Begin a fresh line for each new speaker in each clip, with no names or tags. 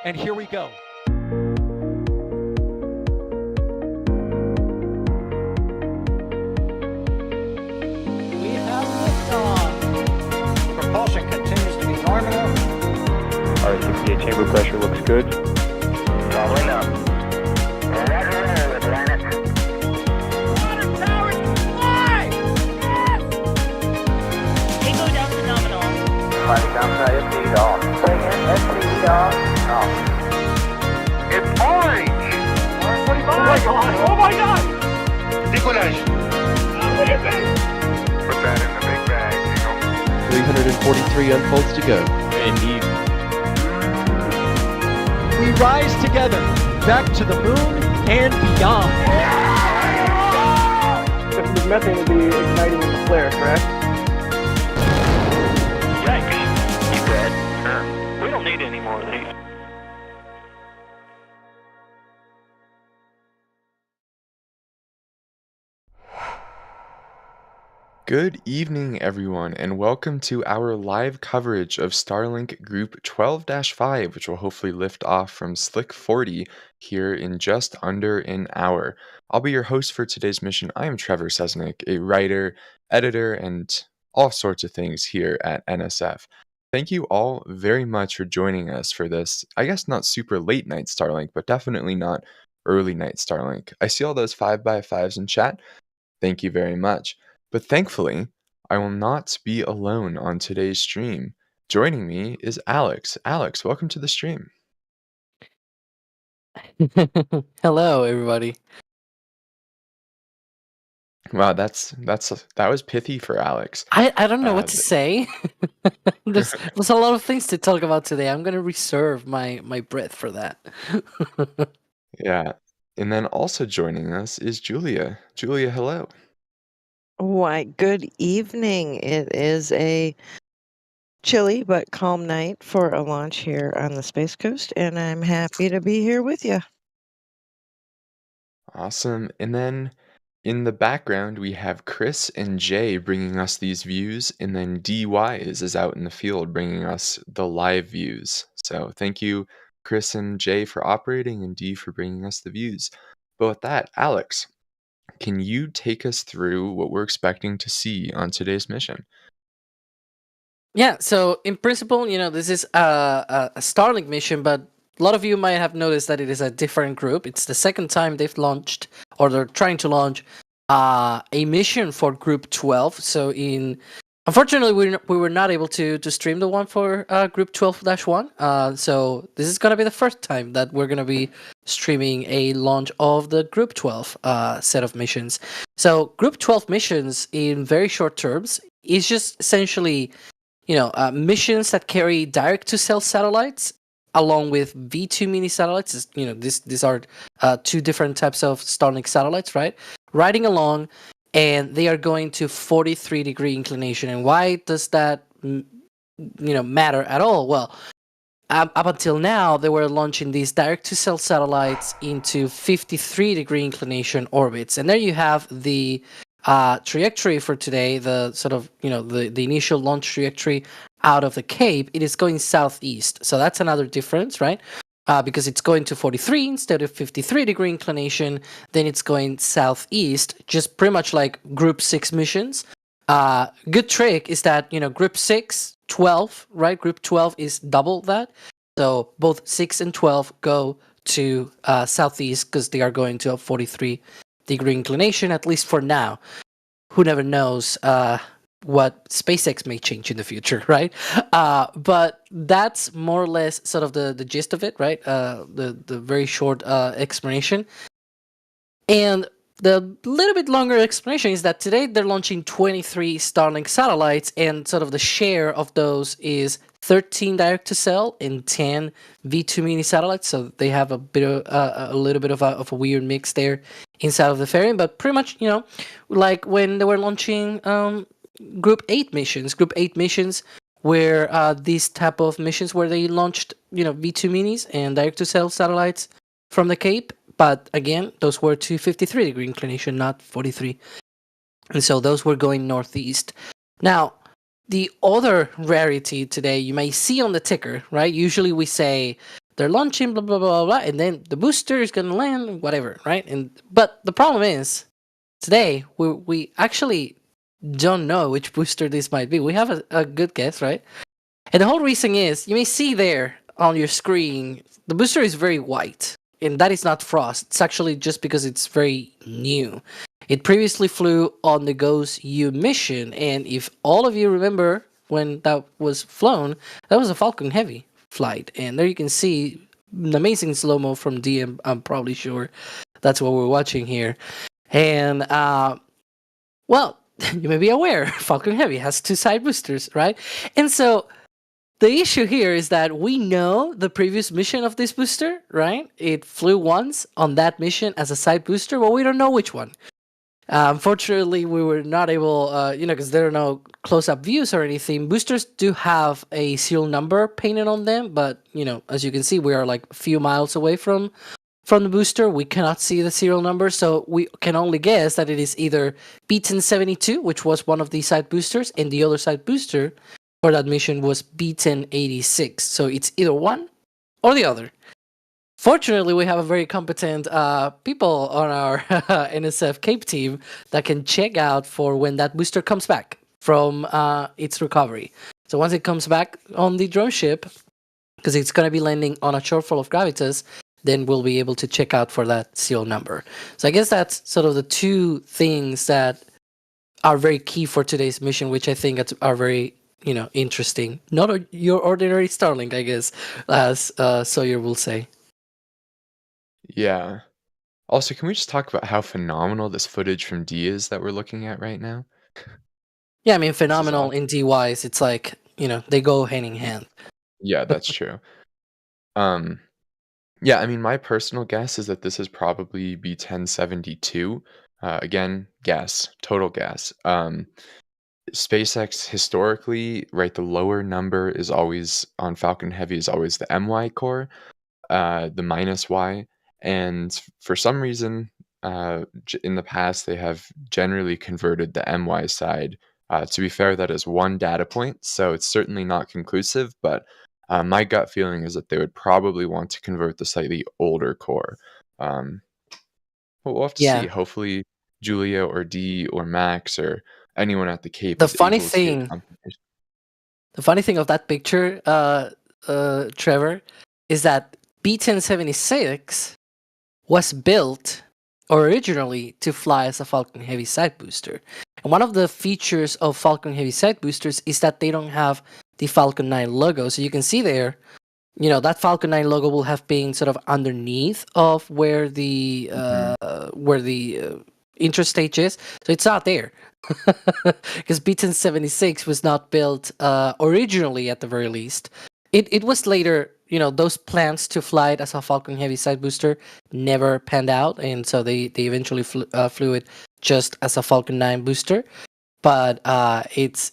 And here we go. We have liftoff.
Propulsion continues to be nominal.
R68 chamber pressure looks good.
Following up. Roger, roger, Atlantis.
Water towers fly! Yes!
Tango down to nominal.
Flight downside FD off. Bring in FD off. Off. It's orange!
145. Oh my god! Oh my god!
Decollage.
What is it?
Put that in the big bag, Eagle.
343 unfolds to go.
Indeed.
We rise together, back to the moon and beyond.
The methane will be igniting in the flare, correct?
Yikes. You dead? Sure. We don't need any more of these.
Good evening, everyone, and welcome to our live coverage of Starlink Group 12-5, which will hopefully lift off from Slick 40 here in just under an hour. I'll be your host for today's mission. I am Trevor Sesnick, a writer, editor, and all sorts of things here at NSF. Thank you all very much for joining us for this, I guess not super late night Starlink, but definitely not early night Starlink. I see all those 5x5s in chat. Thank you very much. But thankfully, I will not be alone on today's stream. Joining me is Alex. Alex, welcome to the stream.
Hello, everybody.
Wow, that was pithy for Alex.
I don't know what to
th-
say. There's a lot of things to talk about today. I'm gonna reserve my breath for that.
Yeah. And then also joining us is Julia. Julia, hello.
Why, good evening. It is a chilly but calm night for a launch here on the Space Coast, and I'm happy to be here with you.
Awesome. And then in the background, we have Chris and Jay bringing us these views, and then DYs is out in the field bringing us the live views. So thank you, Chris and Jay, for operating, and D for bringing us the views. But with that, Alex, can you take us through what we're expecting to see on today's mission?
Yeah, so in principle, this is a Starlink mission, but a lot of you might have noticed that it is a different group. It's the second time they've launched, or they're trying to launch, a mission for Group 12. So unfortunately, we were not able to stream the one for Group 12-1. So this is going to be the first time that we're going to be streaming a launch of the Group 12 set of missions. So Group 12 missions, in very short terms, is just essentially missions that carry direct-to-cell satellites along with V2 mini satellites. These are two different types of Starlink satellites, right? Riding along, and they are going to 43-degree inclination. And why does that, matter at all? Well, up until now, they were launching these direct-to-cell satellites into 53-degree inclination orbits. And there you have the trajectory for today, the sort of, the initial launch trajectory out of the Cape. It is going southeast. So that's another difference, right? Because it's going to 43 instead of 53-degree inclination, then it's going southeast, just pretty much like Group 6 missions. Good trick is that, Group 6, 12, right? Group 12 is double that. So both 6 and 12 go to southeast because they are going to a 43-degree inclination, at least for now. Who never knows what SpaceX may change in the future, right? But that's more or less sort of the gist of it, right? The very short explanation. And the little bit longer explanation is that today they're launching 23 Starlink satellites, and sort of the share of those is 13 direct-to-cell and 10 V2 mini satellites. So they have a little bit of a weird mix there inside of the fairing, but pretty much, like when they were launching Group 8 missions, where these type of missions where they launched, V2 minis and direct-to-cell satellites from the Cape. But again, those were to 53-degree inclination, not 43. And so those were going northeast. Now, the other rarity today you may see on the ticker, right? Usually we say they're launching, blah blah blah blah, and then the booster is gonna land, whatever, right? But the problem is, today we actually don't know which booster this might be. We have a good guess, right? And the whole reason is, you may see there on your screen, the booster is very white, and that is not frost. It's actually just because it's very new. It previously flew on the Ghost U mission, and if all of you remember when that was flown, that was a Falcon Heavy flight, and there you can see an amazing slow-mo from DM. I'm probably sure that's what we're watching here. And well, you may be aware, Falcon Heavy has 2 side boosters, right? And so the issue here is that we know the previous mission of this booster, right? It flew once on that mission as a side booster, but we don't know which one. Unfortunately, we were not able, because there are no close-up views or anything. Boosters do have a serial number painted on them, but, as you can see, we are like a few miles away from the booster. We cannot see the serial number, so we can only guess that it is either B1072, which was one of the side boosters, and the other side booster for that mission was B1086. So it's either one or the other. Fortunately, we have a very competent people on our NSF Cape team that can check out for when that booster comes back from its recovery. So once it comes back on the drone ship, because it's going to be landing on a shortfall of Gravitas, then we'll be able to check out for that serial number. So I guess that's sort of the 2 things that are very key for today's mission, which I think are very interesting. Not your ordinary Starlink, I guess, as Sawyer will say.
Yeah. Also, can we just talk about how phenomenal this footage from D is that we're looking at right now?
Yeah, I mean, phenomenal
awesome.
in D-wise. It's like, they go hand in hand.
Yeah, that's true. Yeah, I mean, my personal guess is that this is probably B1072. Again, guess, total guess. SpaceX historically, right, the lower number is always on Falcon Heavy is always the MY core, the -Y, and for some reason, in the past, they have generally converted the MY side. To be fair, that is one data point, so it's certainly not conclusive, but my gut feeling is that they would probably want to convert the slightly older core. Um, but we'll have to see.
Yeah.
Hopefully, Julia or D or Max or anyone at the Cape
The
is
funny
able to get
thing,
confirmation.
the funny thing of that picture, Trevor, is that B1076 was built originally to fly as a Falcon Heavy side booster. And one of the features of Falcon Heavy side boosters is that they don't have the Falcon 9 logo. So you can see there, that Falcon 9 logo will have been sort of underneath of where the interstage is. So it's not there. Because B1076 was not built originally, at the very least. It was later, those plans to fly it as a Falcon Heavy side booster never panned out, and so they eventually flew it just as a Falcon 9 booster. But it's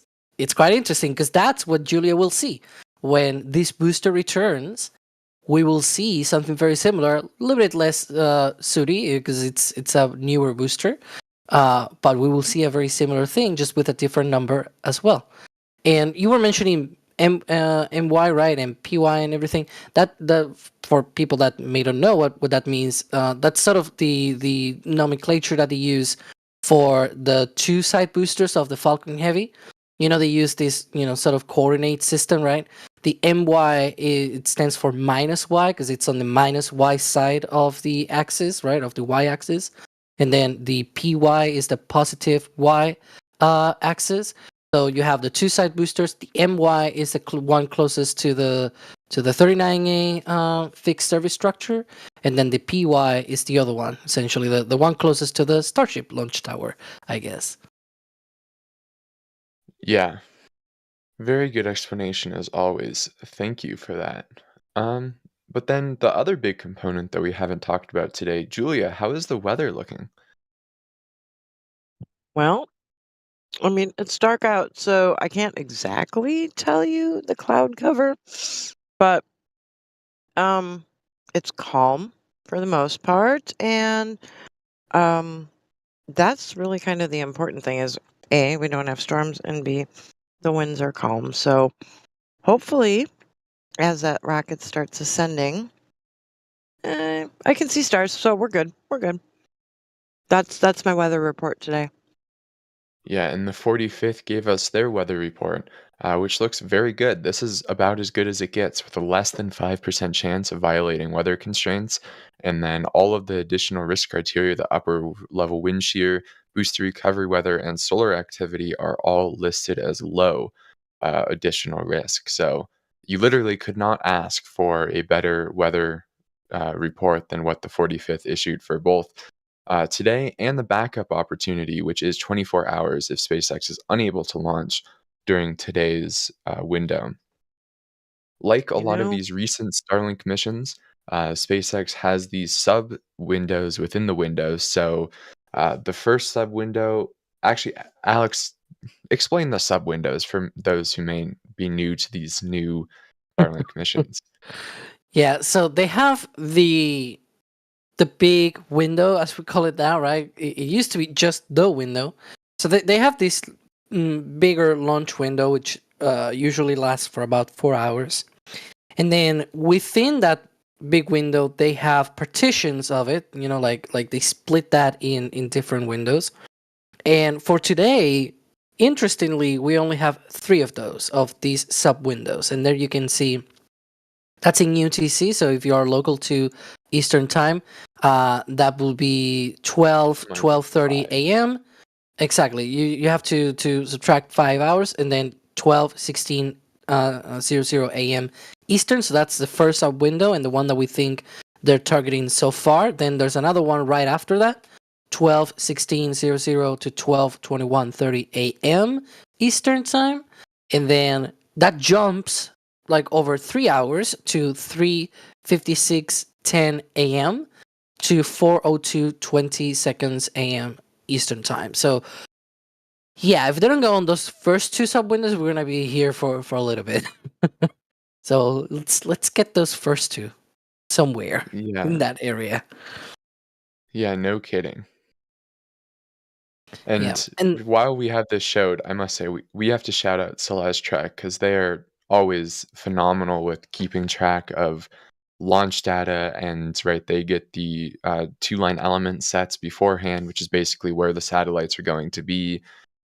quite interesting because that's what Julia will see when this booster returns. We will see something very similar, a little bit less sooty because it's a newer booster. But we will see a very similar thing, just with a different number as well. And you were mentioning MY, right, and PY and everything. That for people that may not know what that means, that's sort of the nomenclature that they use for the 2 side boosters of the Falcon Heavy. They use this sort of coordinate system, right? The MY it stands for -Y because it's on the -Y side of the axis, right, of the Y axis. And then the PY is the positive Y axis. So you have the 2 side boosters. The MY is the one closest to the 39A fixed service structure, and then the PY is the other one, essentially the one closest to the Starship launch tower, I guess.
Yeah, very good explanation as always. Thank you for that. But then the other big component that we haven't talked about today, Julia, how is the weather looking?
Well, I mean, it's dark out, so I can't exactly tell you the cloud cover, but it's calm for the most part, and that's really kind of the important thing is A, we don't have storms, and B, the winds are calm. So hopefully, as that rocket starts ascending, I can see stars, so we're good. We're good. That's my weather report today.
Yeah, and the 45th gave us their weather report, which looks very good. This is about as good as it gets, with a less than 5% chance of violating weather constraints. And then all of the additional risk criteria, the upper level wind shear, booster recovery weather, and solar activity are all listed as low additional risk. So you literally could not ask for a better weather report than what the 45th issued for both today, and the backup opportunity, which is 24 hours if SpaceX is unable to launch during today's window. Like a
You
lot of
know,
these recent Starlink missions, SpaceX has these sub windows within the windows. So the first sub window, actually, Alex, explain the sub windows for those who may be new to these new Starlink missions.
Yeah, so they have the big window, as we call it now, right? It used to be just the window. So they have this bigger launch window, which usually lasts for about 4 hours. And then within that big window, they have partitions of it, like they split that in different windows. And for today, interestingly, we only have 3 of those, of these sub windows. And there you can see that's in UTC. So if you are local to Eastern time, that will be 12:30 a.m. Exactly. You have to subtract 5 hours, and then 12:16 a.m. Eastern. So that's the first sub window, and the one that we think they're targeting so far. Then there's another one right after that, 12:16 to 12:21:30 a.m. Eastern time, and then that jumps like over 3 hours to 3:56:10 a.m. to 4:02:20 seconds a.m. Eastern time. So yeah, if they don't go on those first 2 sub windows, we're gonna be here for a little bit. So let's get those first 2 somewhere
Yeah,
in that area.
yeah, no kidding.
Yeah,
And
and
while we have this showed, I must say we have to shout out Celeste Trek because they are always phenomenal with keeping track of launch data. And right, they get the 2-line element sets beforehand, which is basically where the satellites are going to be.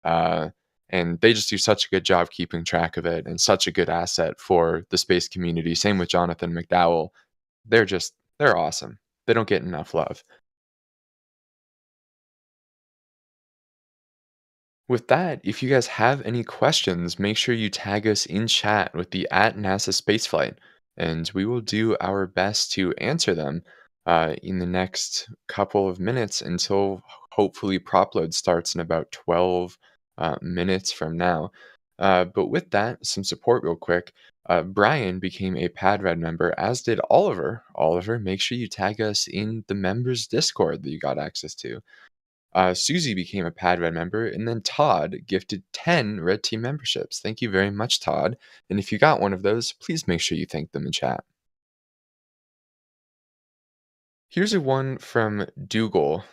Uh, and they just do such a good job keeping track of it, and such a good asset for the space community. Same with Jonathan McDowell. They're awesome. They don't get enough love. With that, if you guys have any questions, make sure you tag us in chat with the @NASA Spaceflight, and we will do our best to answer them in the next couple of minutes until hopefully Propload starts in about 12 minutes from now. But with that, some support real quick. Brian became a PadRed member, as did Oliver. Oliver, make sure you tag us in the members Discord that you got access to. Susie became a Pad Red member, and then Todd gifted 10 Red Team memberships. Thank you very much, Todd. And if you got one of those, please make sure you thank them in chat. Here's a one from Dougal,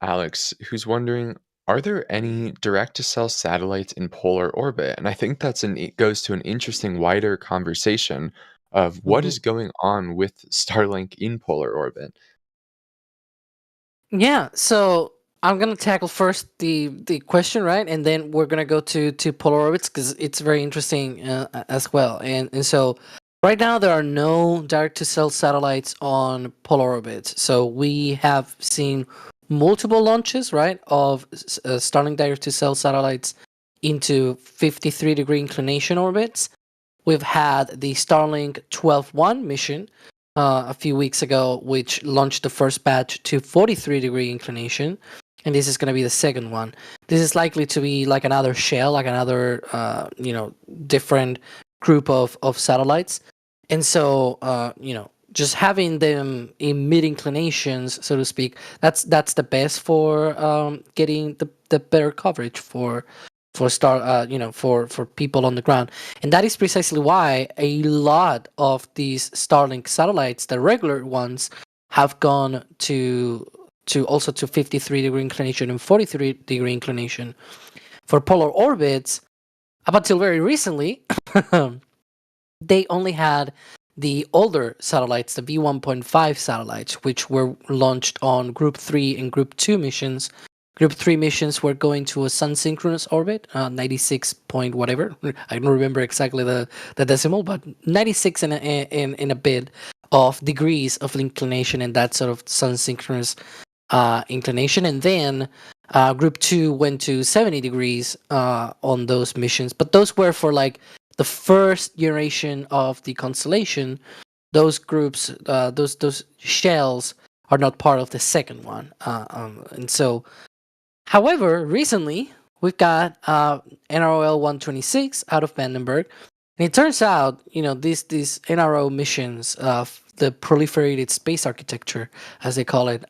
Alex, who's wondering, are there any direct-to-cell satellites in polar orbit? And I think it goes to an interesting wider conversation of what
mhm.
is going on with Starlink in polar orbit.
Yeah, so I'm gonna tackle first the question, right, and then we're gonna go to polar orbits because it's very interesting as well. And so right now there are no direct to cell satellites on polar orbits. So we have seen multiple launches, right, of Starlink direct to cell satellites into 53-degree inclination orbits. We've had the Starlink 12-1 mission a few weeks ago, which launched the first batch to 43-degree inclination, and this is going to be the second one. This is likely to be like another shell, like another different group of satellites, and so just having them in mid inclinations, so to speak, that's the best for getting the better coverage for people on the ground. And that is precisely why a lot of these Starlink satellites, the regular ones, have gone to 53-degree inclination and 43-degree inclination. For polar orbits, up until very recently, they only had the older satellites, the V1.5 satellites, which were launched on Group 3 and Group 2 missions. Group 3 missions were going to a sun synchronous orbit, 96 point whatever. I don't remember exactly the decimal, but 96 in a bit of degrees of inclination and that sort of sun synchronous inclination. And then Group 2 went to 70 degrees on those missions, but those were for like the first generation of the constellation. Those groups, those shells are not part of the second one. And so, however, recently we've got NROL 126 out of Vandenberg. And it turns out, these NRO missions, the proliferated space architecture, as they call it,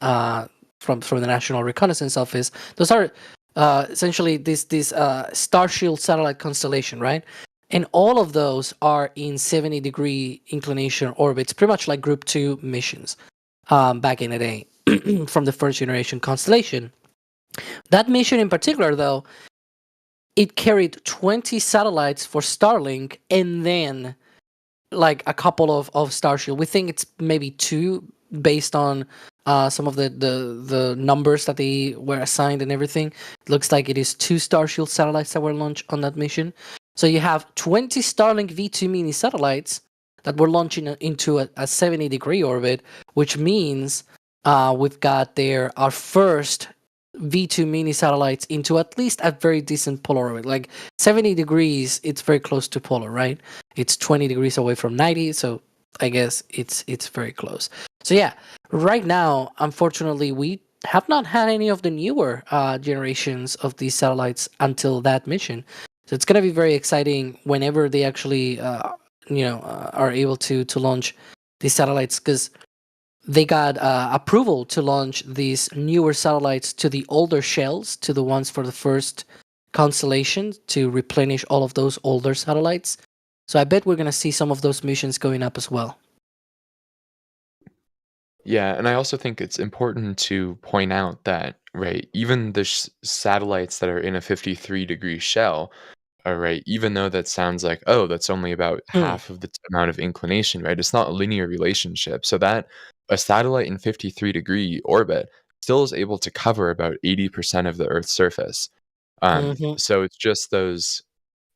from the National Reconnaissance Office, those are essentially this Starshield satellite constellation, right? And all of those are in 70-degree inclination orbits, pretty much like Group 2 missions back in the day from the first generation constellation. That mission in particular, though, it carried 20 satellites for Starlink and then like a couple of Starshield. We think it's maybe 2 based on some of the numbers that they were assigned and everything. It looks like it is 2 Starshield satellites that were launched on that mission. So you have 20 Starlink V2 mini satellites that were launching into a 70-degree orbit, which means we've got our first V2 mini satellites into at least a very decent polar orbit. Like 70 degrees, it's very close to polar, right? It's 20 degrees away from 90, so I guess it's very close. So yeah, right now, unfortunately, we have not had any of the newer generations of these satellites until that mission. So it's going to be very exciting whenever they actually, are able to launch these satellites, because they got approval to launch these newer satellites to the older shells, to the ones for the first constellation, to replenish all of those older satellites. So I bet we're going to see some of those missions going up as well.
Yeah, and I also think it's important to point out that, right, even the satellites that are in a 53-degree shell, right, even though that sounds like, oh, that's only about half of the amount of inclination, right? It's not a linear relationship. So that a satellite in 53-degree orbit still is able to cover about 80% of the Earth's surface. So it's just those,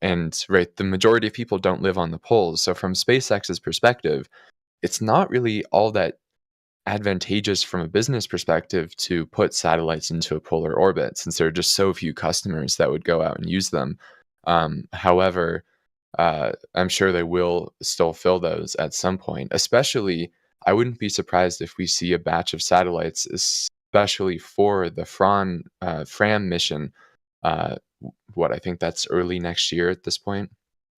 and right, the majority of people don't live on the poles. So from SpaceX's perspective, it's not really all that advantageous from a business perspective to put satellites into a polar orbit, since there are just so few customers that would go out and use them. However, I'm sure they will still fill those at some point. Especially, I wouldn't be surprised if we see a batch of satellites, especially for the Fram mission. I think that's early next year at this point.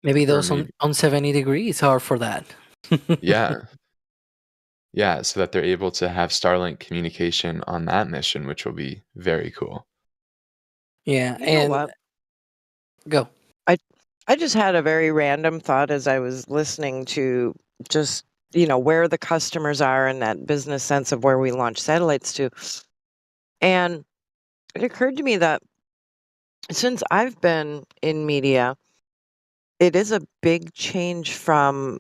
Maybe
Or
those
maybe,
on 70 degrees are for that.
yeah. Yeah, so that they're able to have Starlink communication on that mission, which will be very cool.
Yeah,
You know
and
what?
go.
I just had a very random thought as I was listening to just, where the customers are in that business sense of where we launch satellites to. And it occurred to me that since I've been in media, it is a big change from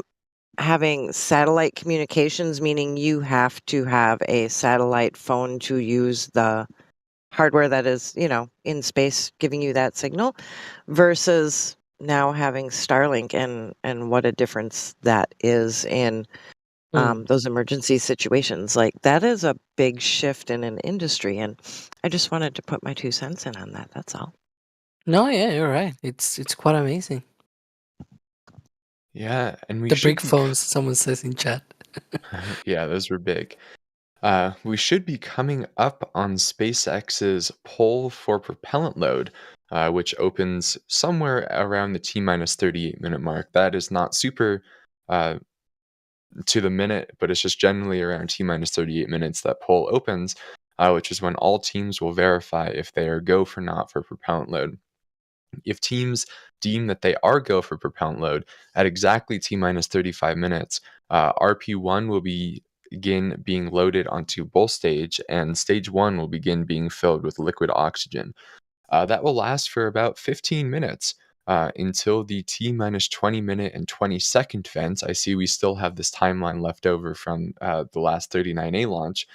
having satellite communications, meaning you have to have a satellite phone to use the hardware that is, in space giving you that signal, versus now having Starlink, and what a difference that is in those emergency situations. Like, that is a big shift in an industry, and I just wanted to put my 2 cents in on that. That's all.
No, yeah, you're right. It's quite amazing.
Yeah, and we
The
should
brick
be
phones, someone says in chat.
yeah, those were big. We should be coming up on SpaceX's poll for propellant load, which opens somewhere around the T-minus 38-minute mark. That is not super to the minute, but it's just generally around T-minus 38 minutes that poll opens, which is when all teams will verify if they are go for not for propellant load. If teams deem that they are go for propellant load at exactly T-minus 35 minutes, RP1 will begin being loaded onto both stage, and stage 1 will begin being filled with liquid oxygen. That will last for about 15 minutes. until the T-minus 20-minute and 20-second vent. I see we still have this timeline left over from the last 39A launch,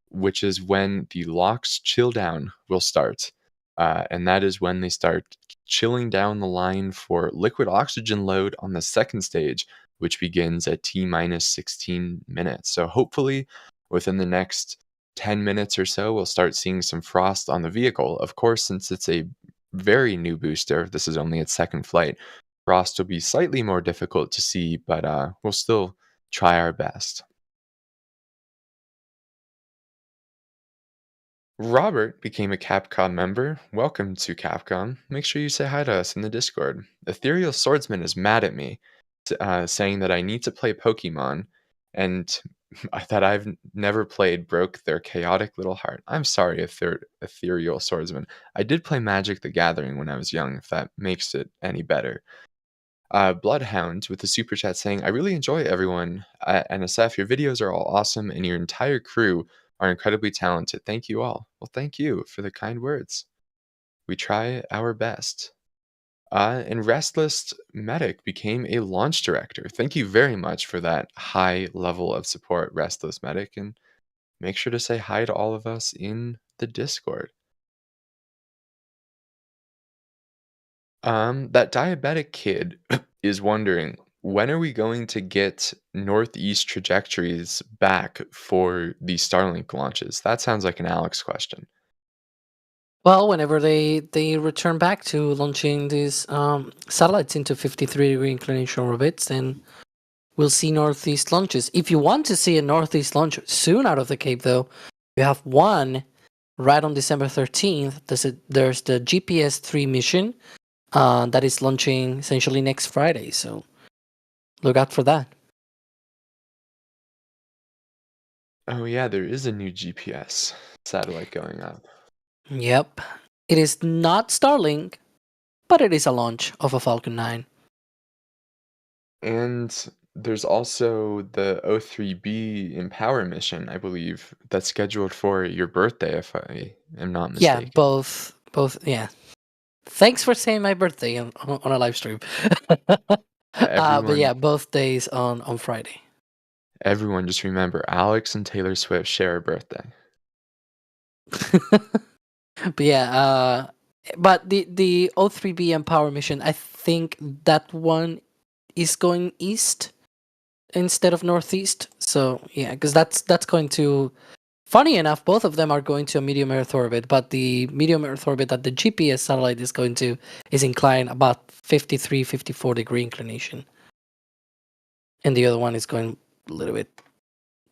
which is when the LOX chill down will start. And that is when they start chilling down the line for liquid oxygen load on the second stage, which begins at T-minus 16 minutes. So hopefully within the next 10 minutes or so, we'll start seeing some frost on the vehicle. Of course, since it's a very new booster, this is only its second flight, frost will be slightly more difficult to see, but we'll still try our best. Robert became a Capcom member. Welcome to Capcom. Make sure you say hi to us in the Discord. Ethereal Swordsman is mad at me, saying that I need to play Pokemon, and that I've never played broke their chaotic little heart. I'm sorry, Ethereal Swordsman. I did play Magic the Gathering when I was young, if that makes it any better. Bloodhound with the super chat saying, I really enjoy everyone at NSF. Your videos are all awesome, and your entire crew are incredibly talented. Thank you all. Well, thank you for the kind words. We try our best. And Restless Medic became a launch director. Thank you very much for that high level of support, Restless Medic. And make sure to say hi to all of us in the Discord. That diabetic kid is wondering, when are we going to get northeast trajectories back for the Starlink launches? That sounds like an Alex question.
Well, whenever they return back to launching these satellites into 53-degree inclination orbits, then we'll see northeast launches. If you want to see a northeast launch soon out of the Cape, though, you have one right on December 13th. There's the GPS-3 mission that is launching essentially next Friday. So look out for that.
Oh yeah, there is a new GPS satellite going up.
Yep. It is not Starlink, but it is a launch of a Falcon 9.
And there's also the O3B Empower mission, I believe, that's scheduled for your birthday, if I am not
Yeah,
mistaken.
both, yeah. Thanks for saying my birthday on a live stream. But
Everyone,
yeah, both days on Friday.
everyone just remember, Alex and Taylor Swift share a birthday.
But yeah, but the O3B Empower mission, I think that one is going east instead of northeast. So yeah, because that's going to. Funny enough, both of them are going to a medium Earth orbit, but the medium Earth orbit that the GPS satellite is going to is inclined about 53, 54-degree inclination. And the other one is going a little bit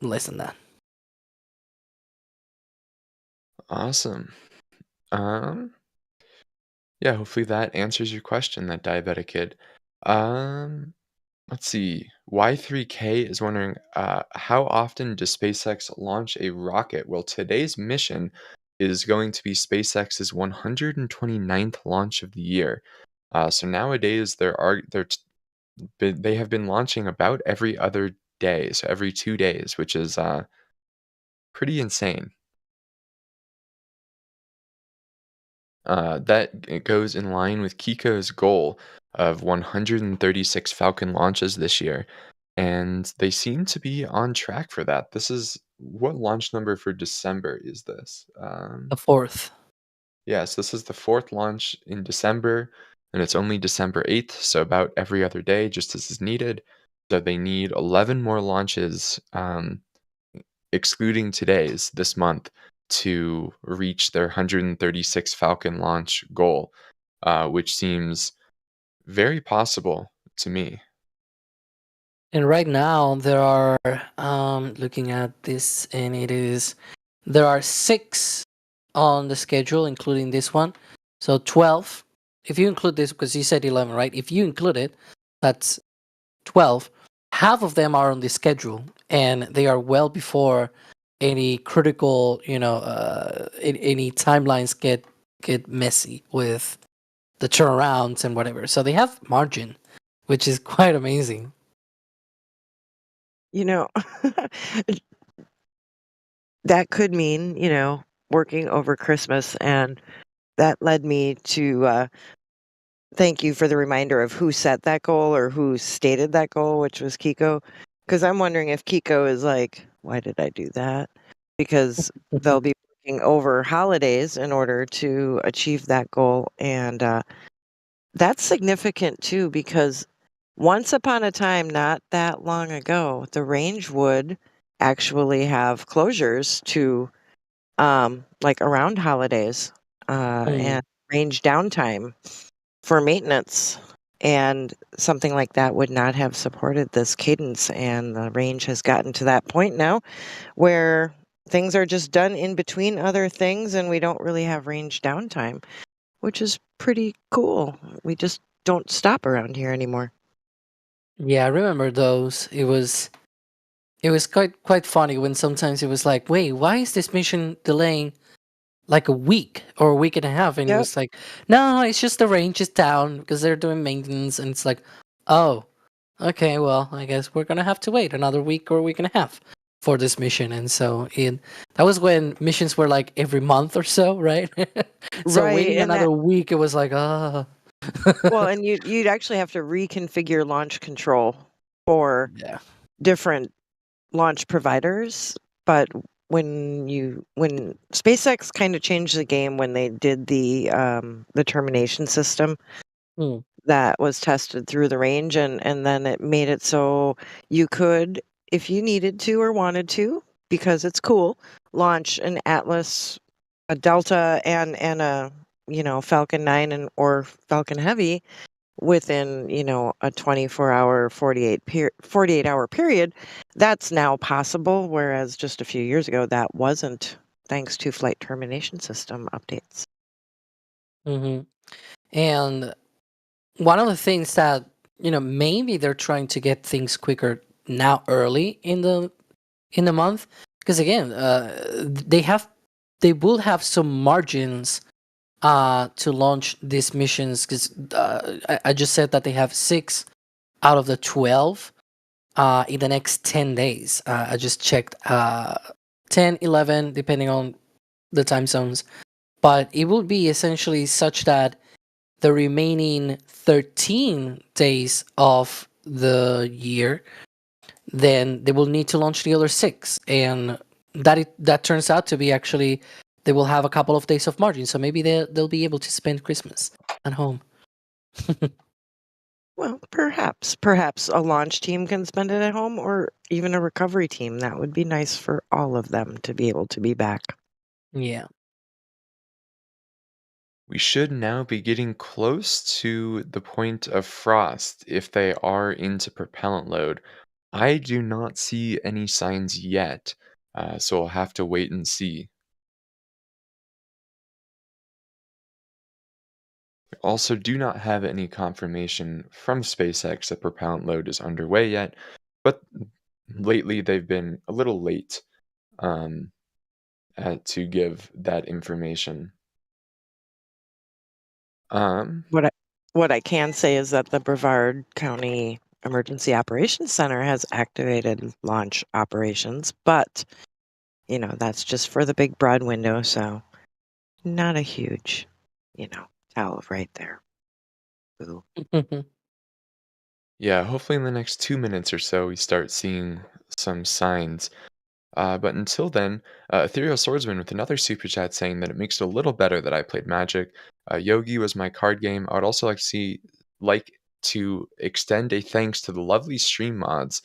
less than that.
Awesome. Yeah, hopefully that answers your question, that diabetic kid. Let's see. Y3K is wondering, how often does SpaceX launch a rocket? Well, today's mission is going to be SpaceX's 129th launch of the year. So nowadays they have been launching about every other day, so every 2 days, which is pretty insane. That goes in line with Kiko's goal of 136 Falcon launches this year, and they seem to be on track for that. This is what launch number for December is this?
The fourth.
Yes, this is the fourth launch in December, and it's only December 8th, so about every other day, just as is needed. So they need 11 more launches, excluding today's, this month, to reach their 136 Falcon launch goal, which seems very possible to me.
And right now there are looking at this, and there are 6 on the schedule, including this one. So 12. If you include this, because you said 11, right? If you include it, that's 12. Half of them are on the schedule, and they are well before any critical, any timelines get messy with the turnarounds and whatever. So they have margin, which is quite amazing.
You know, that could mean, working over Christmas. And that led me to thank you for the reminder of who set that goal or who stated that goal, which was Kiko. Because I'm wondering if Kiko is like, why did I do that? Because they'll be working over holidays in order to achieve that goal. And that's significant too, because once upon a time, not that long ago, the range would actually have closures to like around holidays and range downtime for maintenance. And something like that would not have supported this cadence. And the range has gotten to that point now where things are just done in between other things and we don't really have range downtime, which is pretty cool. We just don't stop around here anymore.
Yeah, I remember those. It was quite funny when sometimes it was like, wait, why is this mission delaying like a week or a week and a half? And it
Yep.
was like, no, it's just the range is down because they're doing maintenance. And it's like, oh, okay, well, I guess we're gonna have to wait another week or a week and a half for this mission. And so that was when missions were like every month or so, right? So
Right.
waiting
And that,
another week, it was like, ah.
well, and you'd actually have to reconfigure launch control for
Yeah.
different launch providers. But when SpaceX kind of changed the game when they did the termination system
Hmm.
that was tested through the range, and then it made it so you could, if you needed to or wanted to, because it's cool, launch an Atlas, a Delta, and a Falcon 9 and or Falcon Heavy within a 24-hour 48-hour period. That's now possible, whereas just a few years ago that wasn't, thanks to flight termination system updates.
Hmm. And one of the things that maybe they're trying to get things quicker now early in the month, because again, they will have some margins to launch these missions, because I just said that they have 6 out of the 12 in the next 10 days. I just checked 10, 11, depending on the time zones, but it will be essentially such that the remaining 13 days of the year, then they will need to launch the other 6, and that turns out to be actually they will have a couple of days of margin, so maybe they'll be able to spend Christmas at home.
Well, perhaps a launch team can spend it at home, or even a recovery team. That would be nice for all of them to be able to be back.
Yeah.
We should now be getting close to the point of frost if they are into propellant load. I do not see any signs yet, so I'll have to wait and see. We also do not have any confirmation from SpaceX that propellant load is underway yet, but lately they've been a little late um, to give that information. Um,
What I can say is that the Brevard County Emergency Operations Center has activated launch operations, but that's just for the big broad window, so not a huge, tell right there. Ooh.
yeah, hopefully in the next 2 minutes or so we start seeing some signs. But until then, Ethereal Swordsman with another super chat saying that it makes it a little better that I played Magic. Yogi was my card game. I would also like to extend a thanks to the lovely stream mods.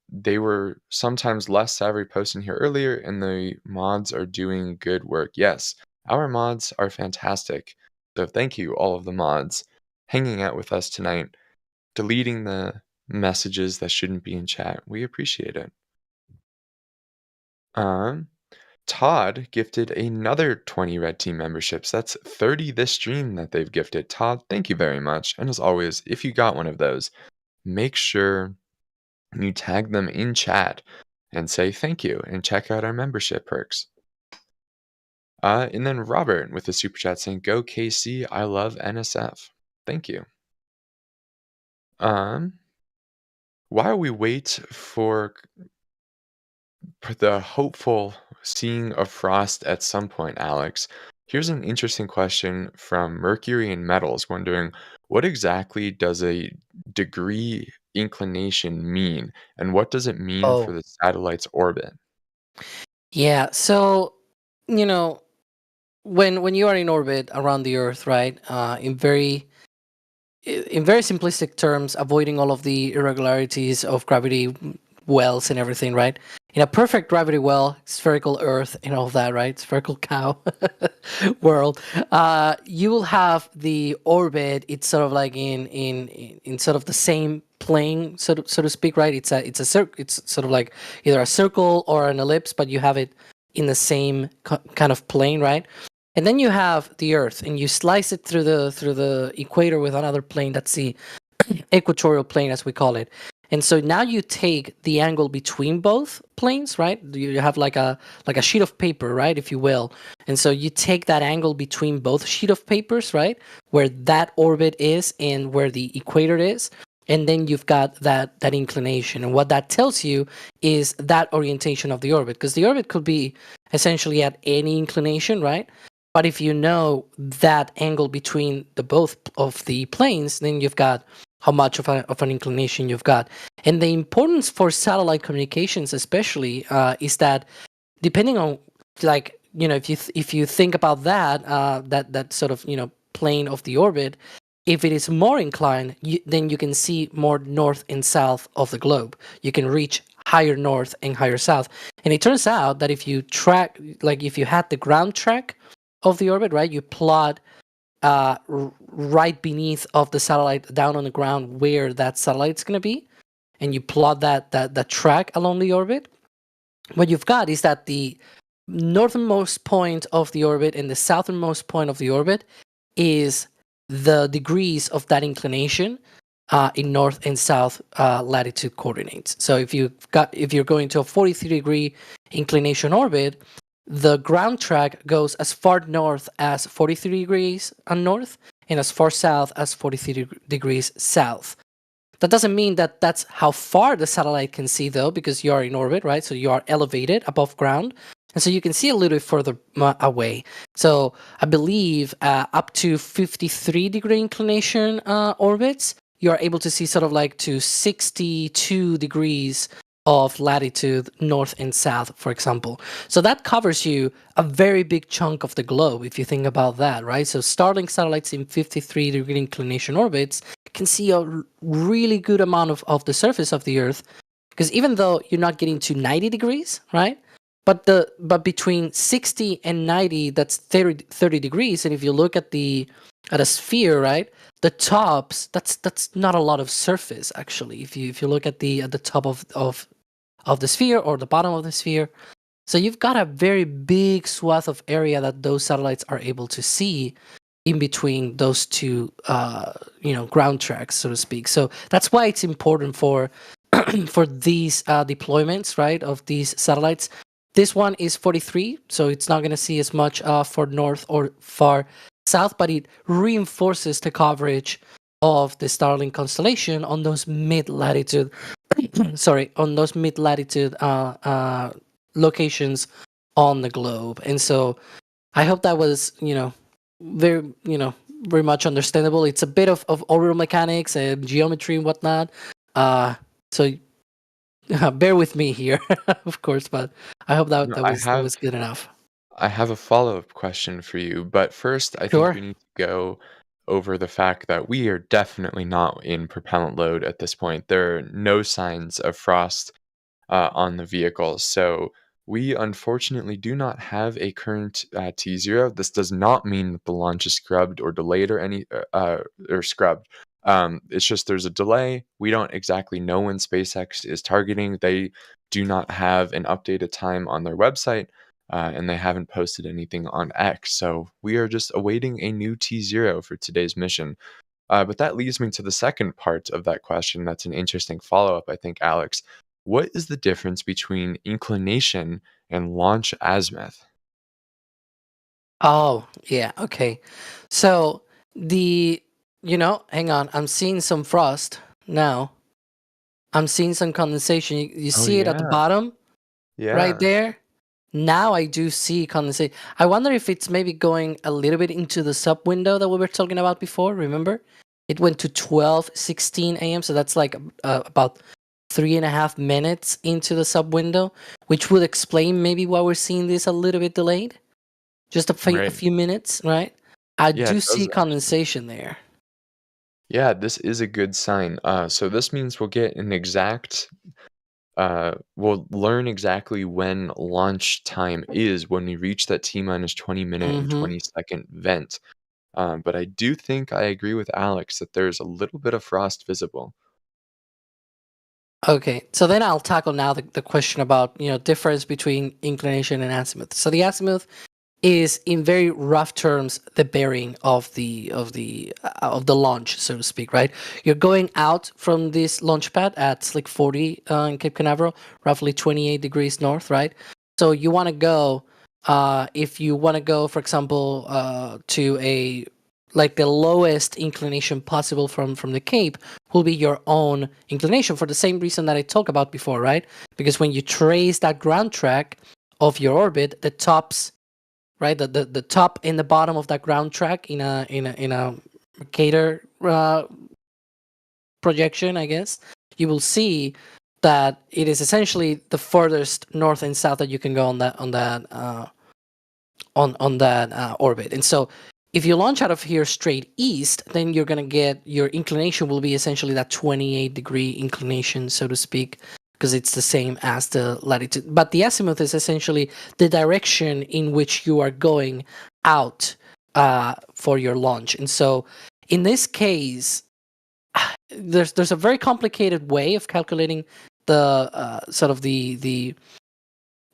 They were sometimes less savvy posting here earlier, and the mods are doing good work. Yes, our mods are fantastic. So thank you, all of the mods, hanging out with us tonight, deleting the messages that shouldn't be in chat. We appreciate it. Um, Todd gifted another 20 Red Team memberships. That's 30 this stream that they've gifted. Todd, thank you very much. And as always, if you got one of those, make sure you tag them in chat and say thank you and check out our membership perks. And then Robert with the super chat saying, "Go KC, I love NSF." Thank you. While we wait for the hopeful seeing of frost at some point, Alex, Here's an interesting question from Mercury and Metals wondering what exactly does a degree inclination mean, and what does it mean for
Oh,
the satellite's orbit?
yeah. So, you know, when you are in orbit around the Earth, right? In very simplistic terms, avoiding all of the irregularities of gravity wells and everything, right? In a perfect gravity well, spherical Earth and all that, right? Spherical cow world, you will have the orbit. It's sort of like in sort of the same plane, so to speak, right? It's sort of like either a circle or an ellipse, but you have it in the same kind of plane, right? And then you have the Earth, and you slice it through the equator with another plane. That's the equatorial plane, as we call it. And so now you take the angle between both planes, right? You have like a sheet of paper, right, if you will. And so you take that angle between both sheet of papers, right, where that orbit is and where the equator is. And then you've got that inclination. And what that tells you is that orientation of the orbit, because the orbit could be essentially at any inclination, right? But if you know that angle between the both of the planes, then you've got how much of an inclination you've got. And the importance for satellite communications, especially, is that depending on, like, if you think about that that sort of plane of the orbit, if it is more inclined, then you can see more north and south of the globe. You can reach higher north and higher south. And it turns out that if you track, like if you had the ground track of the orbit, right, you plot right beneath of the satellite down on the ground where that satellite's going to be, and you plot that track along the orbit. What you've got is that the northernmost point of the orbit and the southernmost point of the orbit is the degrees of that inclination in north and south latitude coordinates. So if you're going to a 43-degree inclination orbit, the ground track goes as far north as 43 degrees north and as far south as 43 degrees south. That doesn't mean that that's how far the satellite can see, though, because you are in orbit, right? So you are elevated above ground. And so you can see a little bit further away. So I believe up to 53-degree inclination orbits, you are able to see sort of like to 62 degrees of latitude north and south, for example. So that covers you a very big chunk of the globe, if you think about that, right? So Starlink satellites in 53-degree inclination orbits can see a really good amount of the surface of the Earth, because even though you're not getting to 90 degrees, right? But between 60 and 90, that's 30 degrees. And if you look at a sphere, right, the tops, that's not a lot of surface, actually. If you look at the top of the sphere or the bottom of the sphere. So you've got a very big swath of area that those satellites are able to see in between those two ground tracks, so to speak. So that's why it's important for for these deployments, right, of these satellites. This one is 43, so it's not going to see as much for north or far south, but it reinforces the coverage of the Starlink constellation on those mid-latitude on those mid-latitude locations on the globe. And so I hope that was very very much understandable. It's a bit of orbital mechanics and geometry and whatnot, so bear with me here, of course, but I hope that
No,
that was good enough.
I have a follow-up question for you, but first, I think
Sure.
we need to go over the fact that we are definitely not in propellant load at this point. There are no signs of frost on the vehicle, so we unfortunately do not have a current T0. This does not mean that the launch is scrubbed or delayed or scrubbed. It's just there's a delay. We don't exactly know when SpaceX is targeting. They do not have an updated time on their website, and they haven't posted anything on X. So we are just awaiting a new T0 for today's mission. But that leads me to the second part of that question. That's an interesting follow up, I think, Alex. What is the difference between inclination and launch azimuth?
Oh, yeah. Okay. So hang on. I'm seeing some frost now. I'm seeing some condensation. You
Oh,
see it at the
yeah.
bottom right
Yeah.
there? now I do see condensation. I wonder if it's maybe going a little bit into the sub window that we were talking about before. Remember, it went to 12:16 a.m. So that's like about 3.5 minutes into the sub window, which would explain maybe why we're seeing this a little bit delayed. Just a
Right.
few minutes, right? I
Yeah,
do
it
see
does
condensation there.
Yeah, this is a good sign. So this means we'll get an exact we'll learn exactly when launch time is when we reach that T minus 20 minute and
Mm-hmm.
20-second vent. But I do think I agree with Alex that there's a little bit of frost visible.
Okay, so then I'll tackle now the question about difference between inclination and azimuth. So the azimuth is, in very rough terms, the bearing of the launch, so to speak. Right, you're going out from this launch pad at Slick 40 in Cape Canaveral, roughly 28 degrees north. Right, so you want to go. If you want to go, for example, to a like the lowest inclination possible from the Cape will be your own inclination for the same reason that I talked about before, right? Because when you trace that ground track of your orbit, the tops, right, the top and the bottom of that ground track in a Mercator projection, I guess, you will see that it is essentially the furthest north and south that you can go on that orbit. And so if you launch out of here straight east, then you're going to get your inclination will be essentially that 28-degree inclination, so to speak, because it's the same as the latitude. But the azimuth is essentially the direction in which you are going out for your launch. And so in this case, there's a very complicated way of calculating the sort of the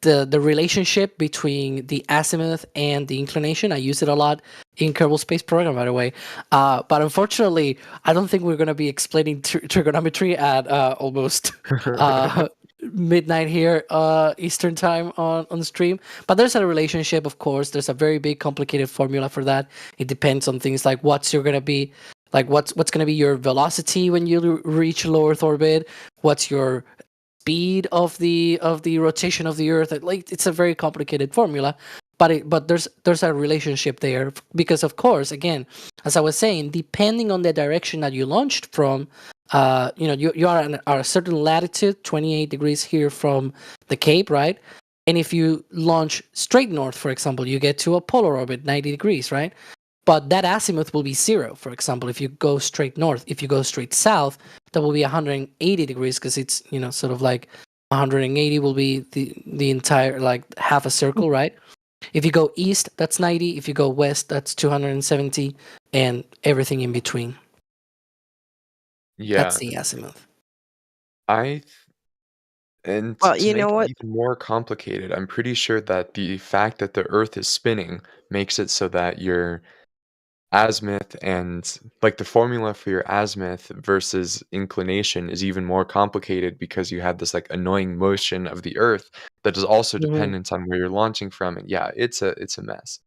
relationship between the azimuth and the inclination. I use it a lot in Kerbal Space Program, by the way. But unfortunately, I don't think we're going to be explaining trigonometry at almost midnight here Eastern time on stream. But there's a relationship, of course. There's a very big complicated formula for that. It depends on things like what's going to be your velocity when you reach low Earth orbit. What's your speed of the rotation of the Earth. Like, it's a very complicated formula, but there's a relationship there because, of course, again, as I was saying, depending on the direction that you launched from, you are at a certain latitude, 28 degrees here from the Cape, right? And if you launch straight north, for example, you get to a polar orbit, 90 degrees, right? But that azimuth will be 0, for example, if you go straight north. If you go straight south, that will be 180 degrees because it's, sort of like 180 will be the entire, like, half a circle, right? If you go east, that's 90. If you go west, that's 270, and everything in between.
Yeah,
That's the azimuth.
and
Well,
to
you
make
know
it
what?
even more complicated, I'm pretty sure that the fact that the Earth is spinning makes it so that your azimuth and like the formula for your azimuth versus inclination is even more complicated because you have this like annoying motion of the Earth that is also
Mhm.
dependent on where you're launching from. And yeah, it's a mess.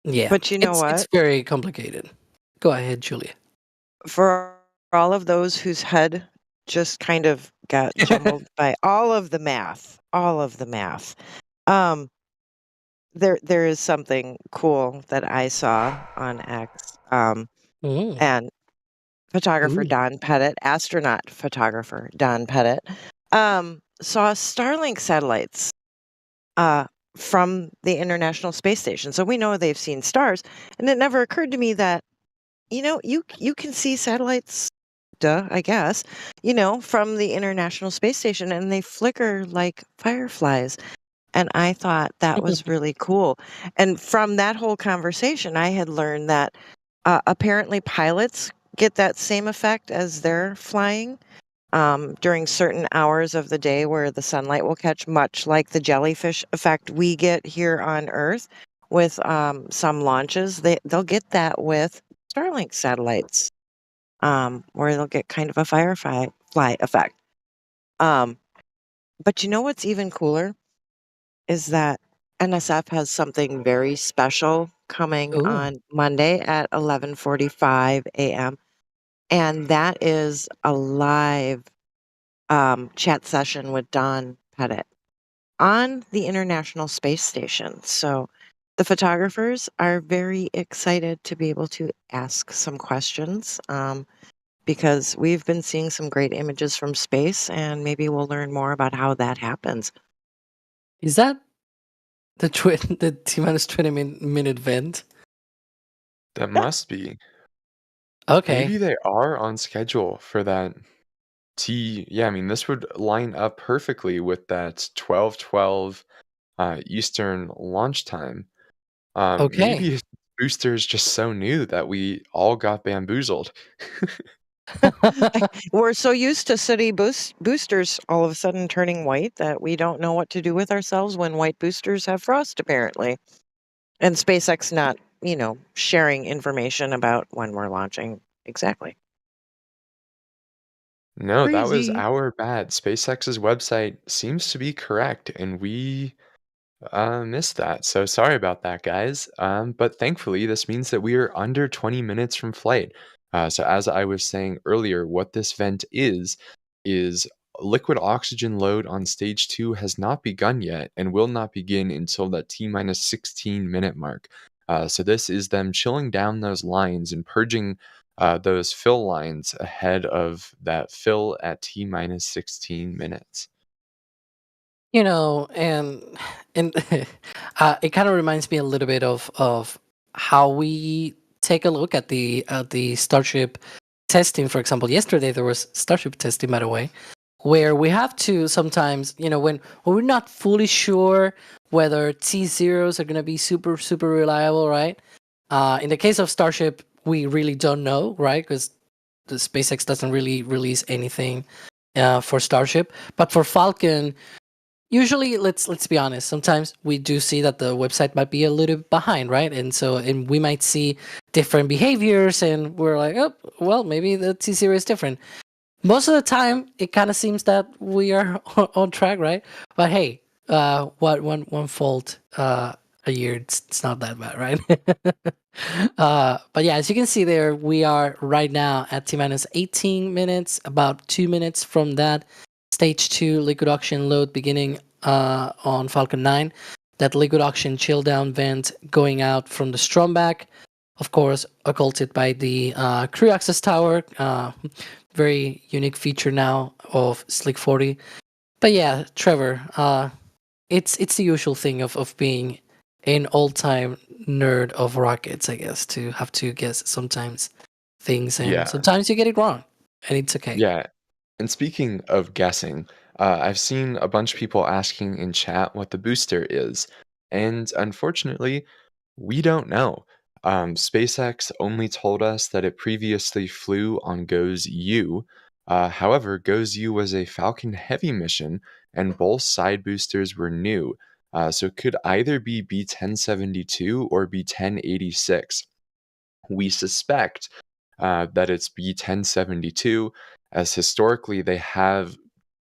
Yeah,
But you know
it's
what?
very complicated. Go ahead, Julia.
For all of those whose head just kind of got jumbled by all of the math, um, there is something cool that I saw on X,
Mm.
and photographer
Ooh.
Don Pettit, astronaut photographer Don Pettit, saw Starlink satellites uh, from the International Space Station. So we know they've seen stars, and it never occurred to me that you can see satellites, duh, I guess, from the International Space Station, and they flicker like fireflies. And I thought that was really cool. And from that whole conversation, I had learned that apparently pilots get that same effect as they're flying during certain hours of the day where the sunlight will catch, much like the jellyfish effect we get here on Earth with some launches. They'll get that with Starlink satellites, where they'll get kind of a firefly fly effect. Um, but you know what's even cooler is that NSF has something very special coming
Ooh.
on Monday at 11:45 a.m. And that is a live chat session with Don Pettit. on the International Space Station. So the photographers are very excited to be able to ask some questions because we've been seeing some great images from space, and maybe we'll learn more about how that happens.
Is that the T-minus 20-minute vent?
That must be.
Okay.
Maybe they are on schedule for that yeah, I mean, this would line up perfectly with that 12:12 Eastern launch time.
Okay.
Maybe his booster is just so new that we all got bamboozled.
We're so used to city boosters all of a sudden turning white that we don't know what to do with ourselves when white boosters have frost, apparently. And SpaceX not, sharing information about when we're launching. Exactly.
No, that was
Crazy.
our bad. SpaceX's website seems to be correct, and we missed that. So sorry about that, guys. But thankfully, this means that we are under 20 minutes from flight. So as I was saying earlier, what this vent is liquid oxygen load on stage 2 has not begun yet and will not begin until that T-minus 16-minute mark. So this is them chilling down those lines and purging those fill lines ahead of that fill at T-minus 16 minutes.
And it kind of reminds me a little bit of how we take a look at the Starship testing. For example, yesterday there was Starship testing, by the way, where we have to sometimes, when we're not fully sure whether T-zeros are going to be super super reliable, right? In the case of Starship, we really don't know, right? Because the SpaceX doesn't really release anything for Starship, but for Falcon. Usually, let's be honest. Sometimes we do see that the website might be a little bit behind, right? And we might see different behaviors, and we're like, oh, well, maybe the T0 is different. Most of the time, it kind of seems that we are on track, right? But hey, what one fault a year, it's not that bad, right? But yeah, as you can see there, we are right now at T-minus 18 minutes, about 2 minutes from that stage 2 liquid oxygen load beginning on Falcon 9. That liquid oxygen chill down vent going out from the Stromback, of course, occulted by the crew access tower. Very unique feature now of Slick 40. But yeah, Trevor, it's the usual thing of being an all-time nerd of rockets, I guess, to have to guess sometimes things, and
Yeah.
sometimes you get it wrong, and it's okay.
Yeah. And speaking of guessing, I've seen a bunch of people asking in chat what the booster is. And unfortunately, we don't know. SpaceX only told us that it previously flew on GOES U. However, GOES U was a Falcon Heavy mission, and both side boosters were new. So it could either be B1072 or B1086. We suspect that it's B1072, as historically they have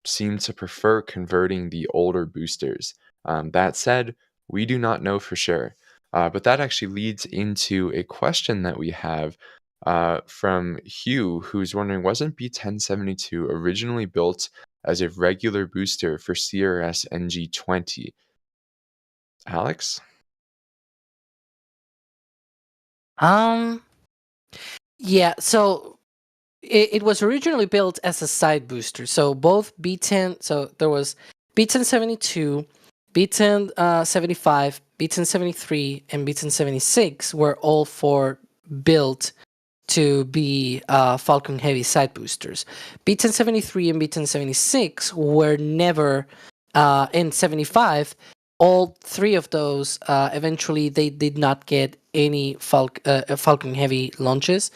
seemed to prefer converting the older boosters. That said, we do not know for sure. But that actually leads into a question that we have from Hugh, who's wondering, wasn't B1072 originally built as a regular booster for CRS NG20? Alex?
Yeah, so it was originally built as a side booster. So both B10, so there was B1072, B1075, B1073, and B1076 were all built to be Falcon Heavy side boosters. B1073 and B1076 were never in 75. All three of those eventually they did not get any Falcon Heavy launches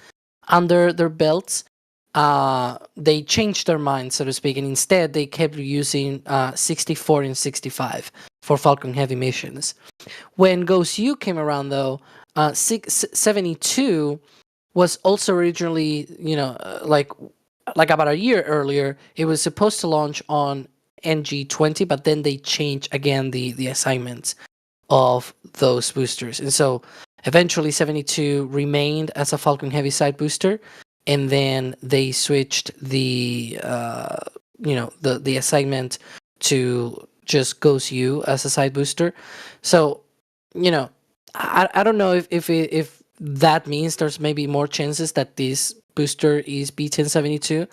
under their belts. They changed their mind, so to speak, and instead they kept using 64 and 65 for Falcon Heavy missions. When GOES U came around, though, 72 was also originally, like about a year earlier, it was supposed to launch on NG20, but then they changed again the assignments of those boosters, and so eventually 72 remained as a Falcon Heavy side booster, and then they switched the assignment to just GOES-U as a side booster. So, I don't know if that means there's maybe more chances that this booster is B1072.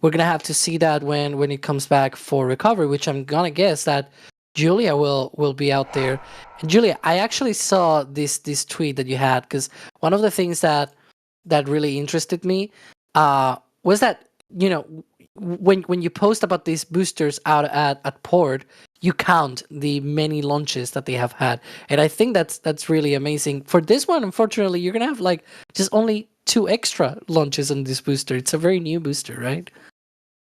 We're gonna have to see that when it comes back for recovery, which I'm gonna guess that Julia will be out there. And Julia, I actually saw this tweet that you had, because one of the things that really interested me was that when you post about these boosters out at port, you count the many launches that they have had, and I think that's really amazing. For this one, unfortunately, you're gonna have like just only 2 extra launches on this booster. It's a very new booster, right?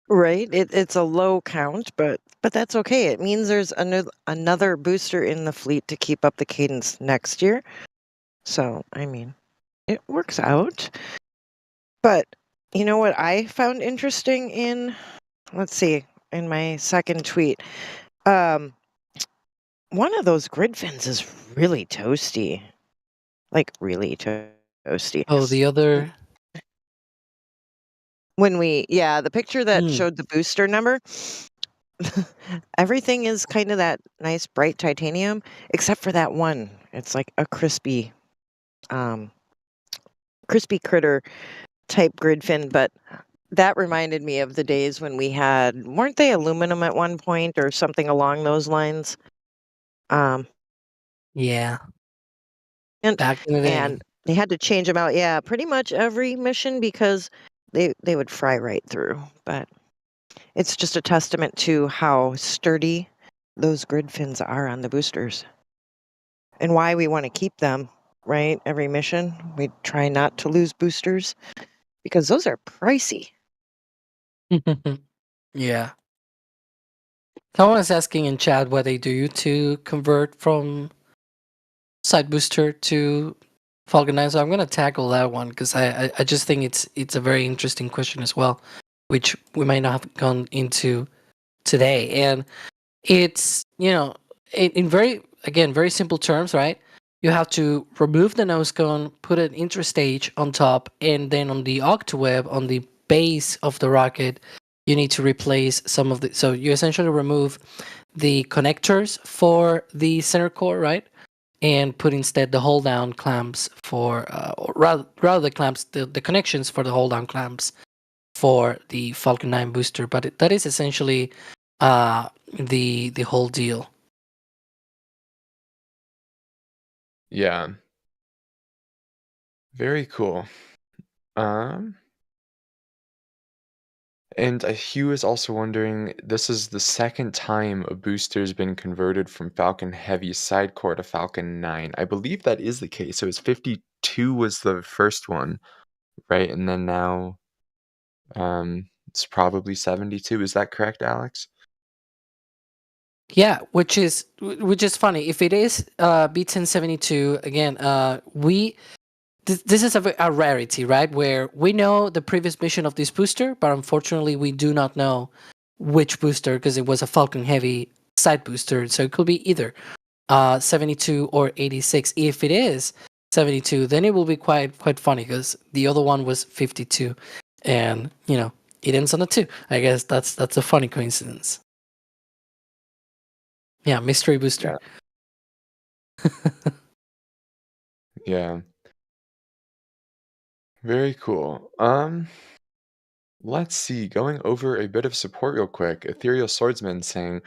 Right. It's a low count, but that's okay. It means there's another booster in the fleet to keep up the cadence next year. So, I mean, it works out. But you know what I found interesting let's see, in my second tweet. One of those grid fins is really toasty. Like really toasty.
Oh, the other.
The picture that
Hmm.
showed the booster number, everything is kind of that nice bright titanium, except for that one. It's like a crispy critter type grid fin, but that reminded me of the days when we weren't they aluminum at one point or something along those lines?
Yeah,
And
back in the day.
they had to change them out. Yeah, pretty much every mission because they would fry right through. But it's just a testament to how sturdy those grid fins are on the boosters and why we want to keep them, right? Every mission, we try not to lose boosters because those are pricey.
Yeah. Someone is asking in chat what they do to convert from side booster to Falcon 9. So I'm gonna tackle that one because I just think it's a very interesting question as well, which we might not have gone into today. And it's in very simple terms, right? You have to remove the nose cone, put an interstage on top, and then on the octaweb, on the base of the rocket, you need to replace some of the. So you essentially remove the connectors for the center core, right? And put instead the hold down clamps for, or rather the clamps, the connections for the hold down clamps for the Falcon 9 booster. But that is essentially the whole deal.
Yeah. Very cool. And Hugh is also wondering, this is the second time a booster's been converted from Falcon Heavy Sidecore to Falcon 9. I believe that is the case. So it's 52 was the first one, right? And then now it's probably 72. Is that correct, Alex?
Yeah, which is funny. If it is B1072 again, this is a rarity, right? Where we know the previous mission of this booster, but unfortunately we do not know which booster because it was a Falcon Heavy side booster. So it could be either 72 or 86. If it is 72, then it will be quite funny because the other one was 52, and it ends on a 2. I guess that's a funny coincidence. Yeah, mystery booster.
Yeah. Very cool. Let's see. Going over a bit of support real quick. Ethereal Swordsman saying,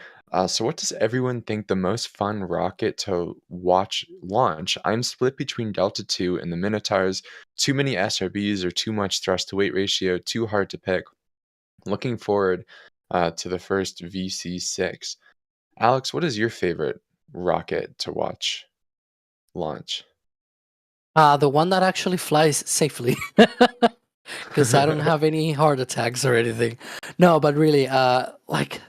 so what does everyone think the most fun rocket to watch launch? I'm split between Delta 2 and the Minotaurs. Too many SRBs or too much thrust to weight ratio, too hard to pick. Looking forward to the first VC6. Alex, what is your favorite rocket to watch launch?
The one that actually flies safely. Because I don't have any heart attacks or anything. No, but really, like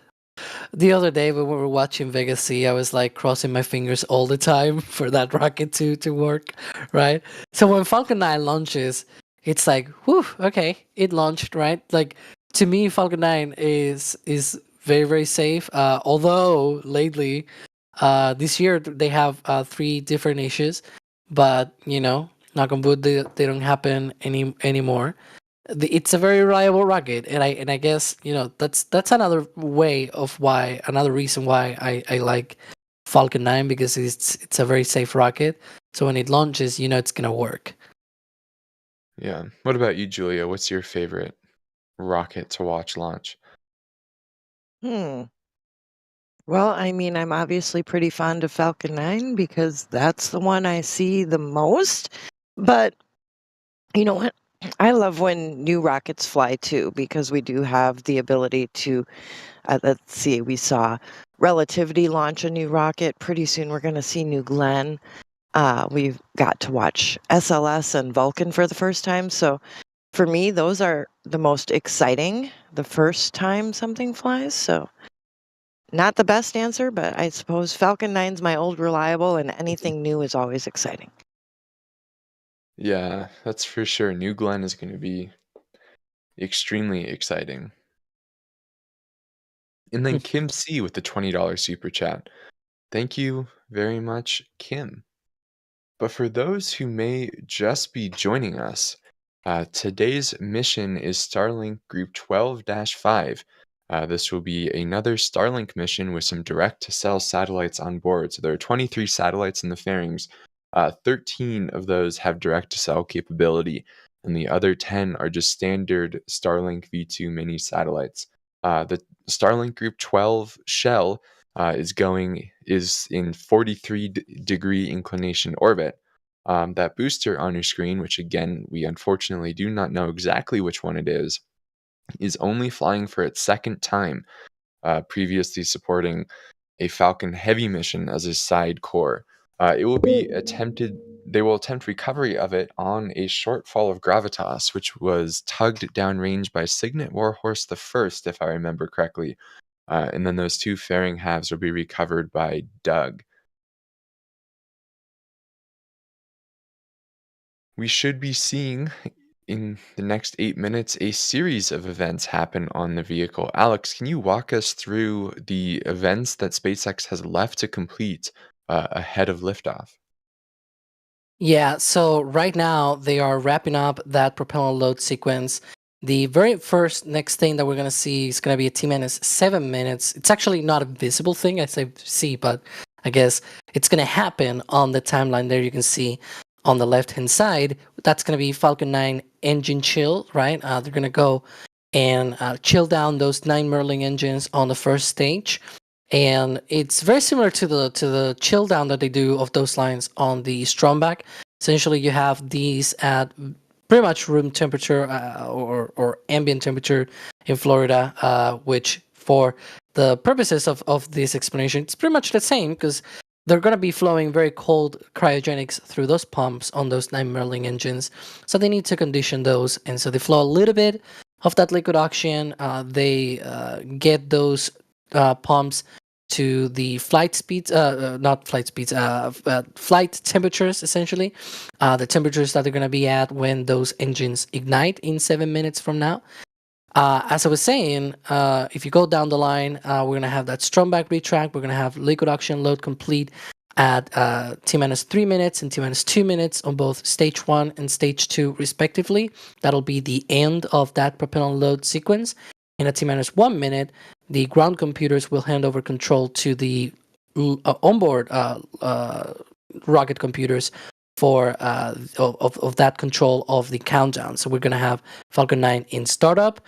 the other day when we were watching Vegas C, I was like crossing my fingers all the time for that rocket to work, right? So when Falcon 9 launches, it's like, whew, okay, it launched, right? Like to me, Falcon 9 is very, very safe. Although lately, this year they have 3 different issues, but knock on wood, they don't happen anymore. it's a very reliable rocket, and I guess that's another reason why I like Falcon 9, because it's a very safe rocket. So when it launches, it's gonna work.
Yeah. What about you, Julia? What's your favorite rocket to watch launch?
Hmm. Well, I mean, I'm obviously pretty fond of Falcon 9 because that's the one I see the most. But you know what? I love when new rockets fly too, because we do have the ability to, let's see, we saw Relativity launch a new rocket. Pretty soon we're going to see New Glenn. We've got to watch SLS and Vulcan for the first time. So for me, those are the most exciting the first time something flies. So not the best answer, but I suppose Falcon 9's my old reliable, and anything new is always exciting.
Yeah, that's for sure. New Glenn is going to be extremely exciting. And then Kim C with the $20 super chat. Thank you very much, Kim. But for those who may just be joining us, today's mission is Starlink Group 12-5. This will be another Starlink mission with some direct to cell satellites on board. So there are 23 satellites in the fairings. 13 of those have direct to cell capability, and the other 10 are just standard Starlink V2 mini satellites. The Starlink Group 12 shell is in 43-degree inclination orbit. That booster on your screen, which again we unfortunately do not know exactly which one it is only flying for its second time, previously supporting a Falcon Heavy mission as a side core. It will be attempted. They will attempt recovery of it on a Shortfall of Gravitas, which was tugged downrange by Signet Warhorse the First, if I remember correctly. And then those two fairing halves will be recovered by Doug. We should be seeing in the next 8 minutes a series of events happen on the vehicle. Alex, can you walk us through the events that SpaceX has left to complete ahead of liftoff?
Yeah, so right now they are wrapping up that propellant load sequence. The very first next thing that we're gonna see is gonna be a T minus 7 minutes. It's actually not a visible thing, I say see, but I guess it's gonna happen on the timeline there. You can see on the left hand side, that's gonna be Falcon 9 engine chill, right? They're gonna go and chill down those 9 Merlin engines on the first stage. And it's very similar to the chill down that they do of those lines on the Stromback. Essentially, you have these at pretty much room temperature or ambient temperature in Florida, which for the purposes of this explanation, it's pretty much the same because they're going to be flowing very cold cryogenics through those pumps on those 9 Merlin engines. So they need to condition those, and so they flow a little bit of that liquid oxygen. They get those pumps to the flight speeds, not flight speeds, flight temperatures, essentially. The temperatures that they're going to be at when those engines ignite in 7 minutes from now. As I was saying, if you go down the line, we're going to have that Stromback retract. We're going to have liquid oxygen load complete at T-minus 3 minutes and T-minus 2 minutes on both stage 1 and stage 2, respectively. That'll be the end of that propellant load sequence. And at T-minus 1 minute, the ground computers will hand over control to the onboard rocket computers for of that control of the countdown. So we're going to have Falcon 9 in startup.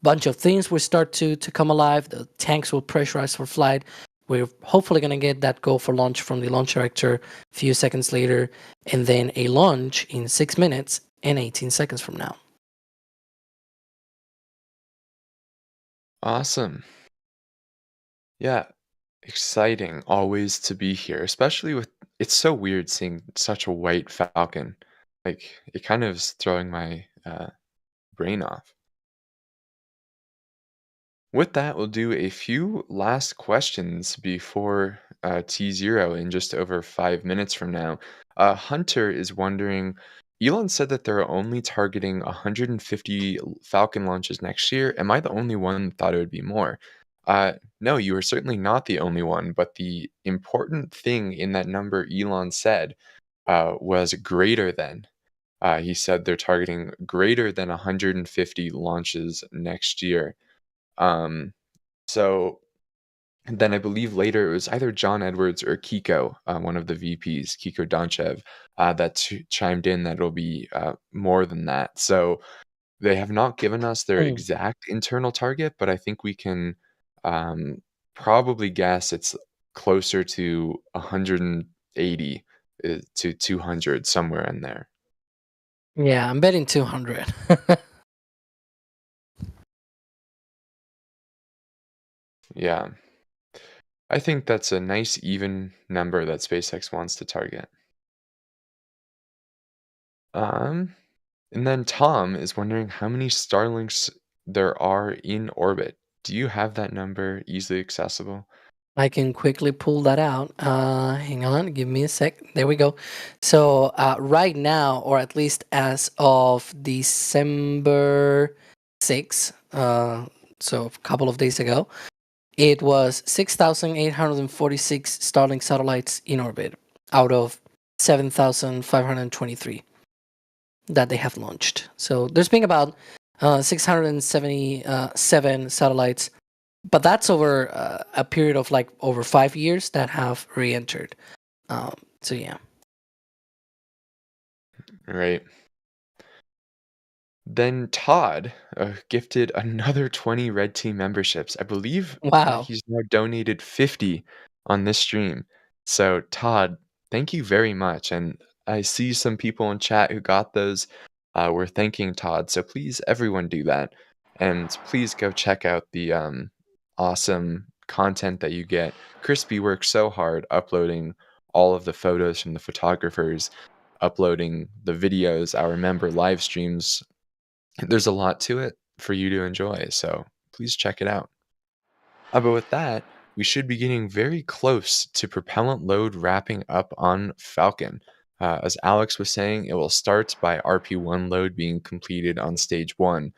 Bunch of things will start to come alive. The tanks will pressurize for flight. We're hopefully going to get that go for launch from the launch director a few seconds later, and then a launch in 6 minutes and 18 seconds from now.
Awesome. Yeah, exciting always to be here, especially with it's so weird seeing such a white falcon. Like it kind of is throwing my brain off. With that, we'll do a few last questions before T0 in just over 5 minutes from now. Hunter is wondering, Elon said that they're only targeting 150 Falcon launches next year. Am I the only one that thought it would be more? No, you are certainly not the only one, but the important thing in that number Elon said was greater than. He said they're targeting greater than 150 launches next year. So then I believe later it was either John Edwards or Kiko, one of the VPs, Kiko Donchev, that chimed in that it'll be more than that. So they have not given us their
Mm.
exact internal target, but I think we can probably guess it's closer to 180 to 200, somewhere in there.
Yeah, I'm betting 200.
Yeah. I think that's a nice even number that SpaceX wants to target. Um, and then Tom is wondering how many Starlinks there are in orbit. Do you have that number easily accessible?
I can quickly pull that out. Hang on, give me a sec. There we go. So right now, or at least as of December 6th, so a couple of days ago, it was 6,846 Starlink satellites in orbit out of 7,523 that they have launched. So there's been about 677 satellites, but that's over a period of like over 5 years that have re-entered. So yeah.
Right. Then Todd gifted another 20 Red Team memberships. I believe
Wow.
he's now donated 50 on this stream. So Todd, thank you very much. And I see some people in chat who got those. We're thanking Todd. So please, everyone, do that. And please go check out the awesome content that you get. Crispy works so hard uploading all of the photos from the photographers, uploading the videos, our member live streams. There's a lot to it for you to enjoy, so please check it out. But with that, we should be getting very close to propellant load wrapping up on Falcon. As Alex was saying, it will start by RP1 load being completed on stage 1,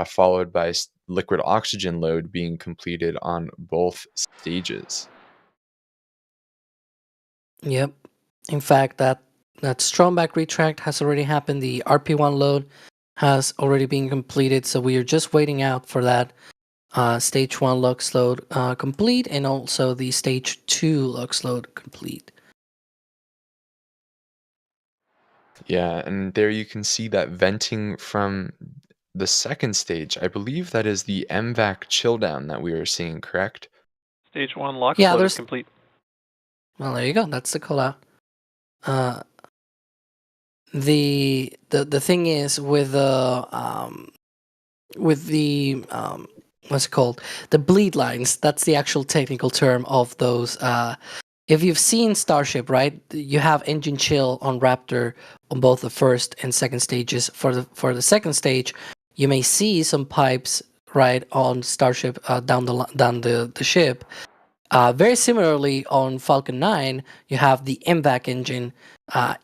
followed by liquid oxygen load being completed on both stages.
Yep. In fact, that Stromback retract has already happened. The RP1 load has already been completed, so we are just waiting out for that stage 1 lux load complete, and also the stage 2 lux load complete.
Yeah, and there you can see that venting from the second stage. I believe that is the MVAC chill down that we are seeing, correct?
Stage 1 lock
Yeah,
load
there's
is complete.
Well, there you go. That's the call out. The thing is with the what's it called? The bleed lines. That's the actual technical term of those. If you've seen Starship, right, you have engine chill on Raptor on both the first and second stages. For the second stage, you may see some pipes right on Starship down the ship. Very similarly, on Falcon 9, you have the MVAC engine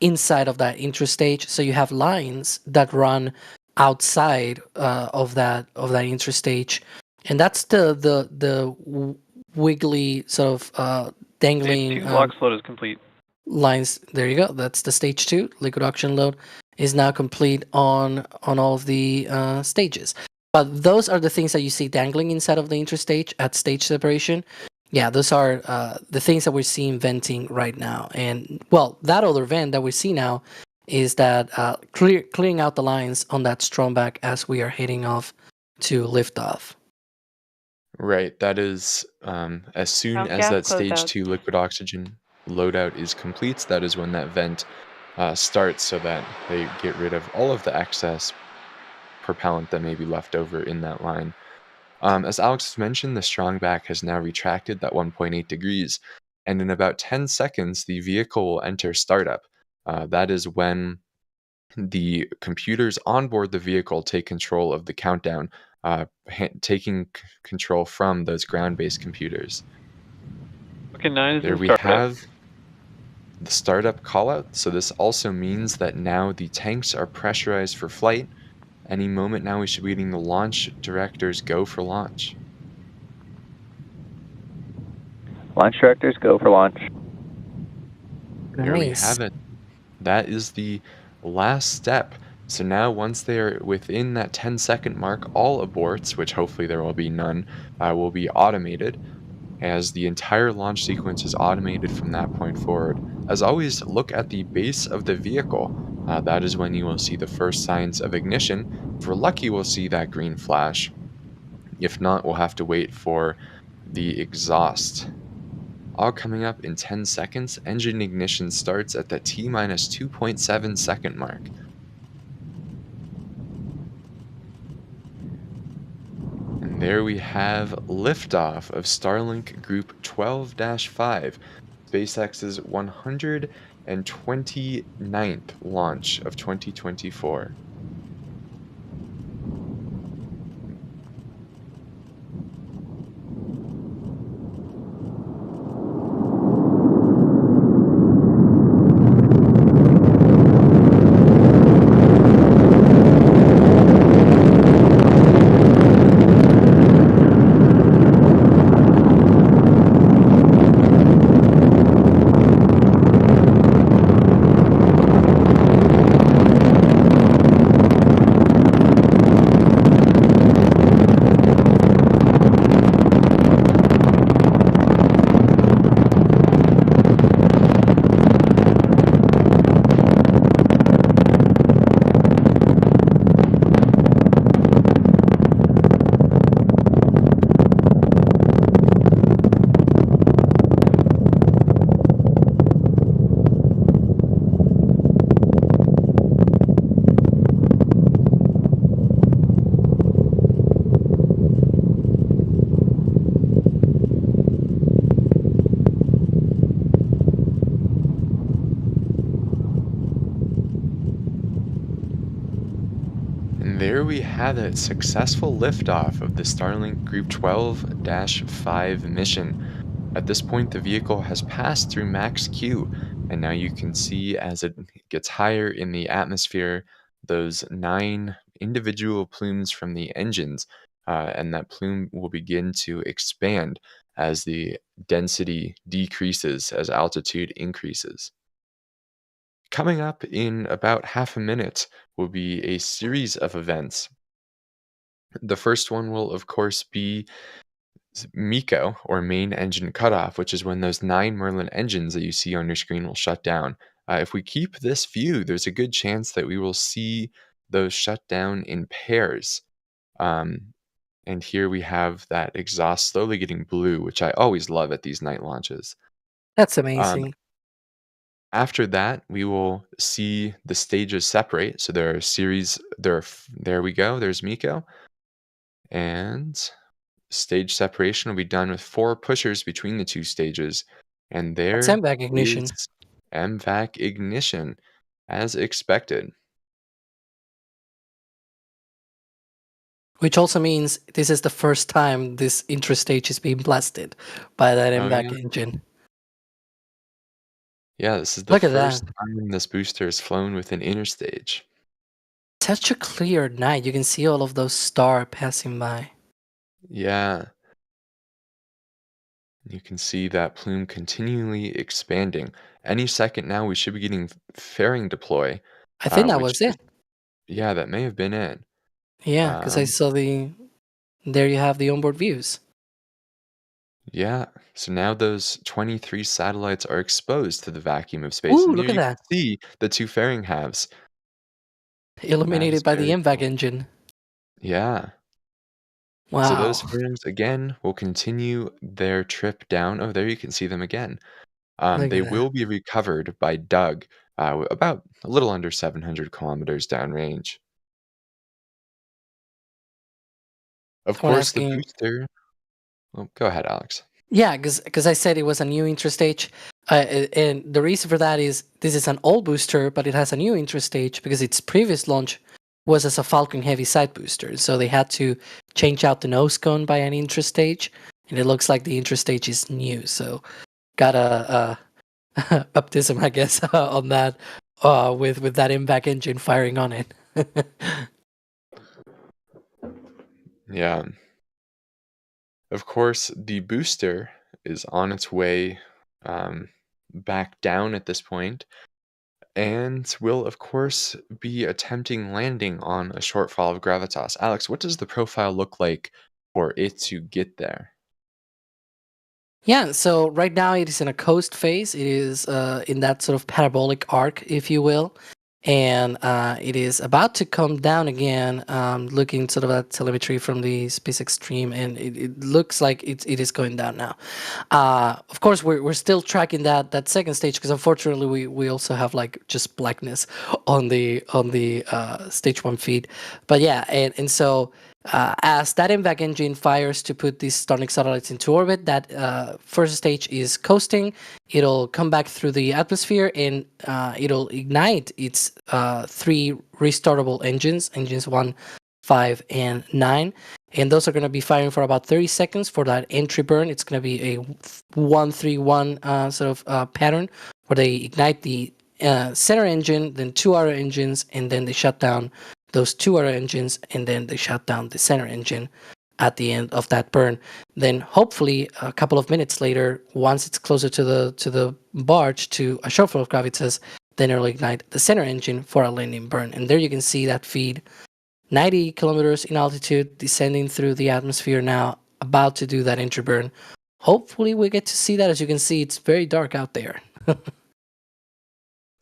inside of that interstage, so you have lines that run outside of that interstage, and that's the wiggly sort of dangling
Stage 2 lock load is complete.
lines. There you go. That's the stage 2 liquid oxygen load is now complete on all of the stages. But those are the things that you see dangling inside of the interstage at stage separation. Yeah, those are the things that we're seeing venting right now. And well, that other vent that we see now is that clearing out the lines on that Stromback as we are heading off to liftoff.
Right, that is as soon
How's
as
gas
that stage
closeouts?
2 liquid oxygen loadout is complete, that is when that vent starts, so that they get rid of all of the excess propellant that may be left over in that line. As Alex has mentioned, the Strongback has now retracted that 1.8 degrees, and in about 10 seconds, the vehicle will enter startup. That is when the computers on board the vehicle take control of the countdown, taking control from those ground-based computers.
Okay, 9 is
There
in
we
startup.
have the startup callout. So this also means that now the tanks are pressurized for flight. Any moment now we should be getting the launch directors go for launch.
Launch directors, go for launch.
There we
Nice.
have it. That is the last step. So now once they are within that 10-second mark, all aborts, which hopefully there will be none, will be automated, as the entire launch sequence is automated from that point forward. As always, look at the base of the vehicle. That is when you will see the first signs of ignition. If we're lucky, we'll see that green flash. If not, we'll have to wait for the exhaust. All coming up in 10 seconds. Engine ignition starts at the T minus 2.7 second mark. And there we have liftoff of Starlink Group 12-5, SpaceX's 129th launch of 2024. And there we have it, successful liftoff of the Starlink Group 12-5 mission. At this point, the vehicle has passed through max Q, and now you can see as it gets higher in the atmosphere, those 9 individual plumes from the engines, and that plume will begin to expand as the density decreases, as altitude increases. Coming up in about half a minute will be a series of events. The first one will, of course, be MECO, or main engine cutoff, which is when those 9 Merlin engines that you see on your screen will shut down. If we keep this view, there's a good chance that we will see those shut down in pairs. And here we have that exhaust slowly getting blue, which I always love at these night launches.
That's
Um,
amazing.
After that, we will see the stages separate. So there are there we go, there's MECO. And stage separation will be done with 4 pushers between the 2 stages. And
That's
there
MVAC ignition,
is MVAC ignition, as expected.
which also means this is the first time this interstage is being blasted by that
Oh,
MVAC
yeah.
engine.
Yeah, this is the
Look at that.
first time this booster has flown with an interstage.
Such a clear night. You can see all of those stars passing by.
Yeah. You can see that plume continually expanding. Any second now, we should be getting fairing deploy,
I think that
which
was
is,
it.
yeah, that may have been it.
Yeah, because I
Um,
saw there you have the onboard views.
yeah, so now those 23 satellites are exposed to the vacuum of space,
Ooh,
and here
look at
you can
that.
see the 2 fairing halves. That
Illuminated
is
by the
very
MVAC
cool.
engine.
Yeah. So those
Wow.
fairings again will continue their trip down. Oh, there you can see them again.
Look
They
at that.
will be recovered by Doug, about a little under 700 kilometers downrange. Of
Someone
course, the
asking.
booster. Oh, go ahead, Alex.
Yeah, because I said it was a new interstage. And the reason for that is this is an old booster, but it has a new interstage because its previous launch was as a Falcon Heavy side booster. So they had to change out the nose cone by an interstage. And it looks like the interstage is new. So got a baptism, I guess, on that with that MVAC engine firing on it.
Yeah. Of course, the booster is on its way back down at this point. and will, of course, be attempting landing on a shortfall of Gravitas. Alex, what does the profile look like for it to get there?
Yeah, so right now it is in a coast phase. It is in that sort of parabolic arc, if you will. And it is about to come down again, looking sort of at telemetry from the SpaceX stream, and it looks like it is going down now. Of course, we're still tracking that second stage because unfortunately we also have like just blackness on the stage one feed. But yeah, and so as that MVAC engine fires to put these Starlink satellites into orbit, that first stage is coasting. It'll come back through the atmosphere and it'll ignite its three restartable engines 1, 5, and 9. And those are going to be firing for about 30 seconds for that entry burn. It's going to be a 1-3-1 sort of pattern where they ignite the center engine, then two other engines, and then they shut down those two other engines, and then they shut down the center engine at the end of that burn. Then hopefully a couple of minutes later, once it's closer to the barge, to a shortfall of Gravitas, then it'll ignite the center engine for a landing burn. And there you can see that feed 90 kilometers in altitude, descending through the atmosphere now, about to do that entry burn. Hopefully we get to see that. As you can see, it's very dark out there.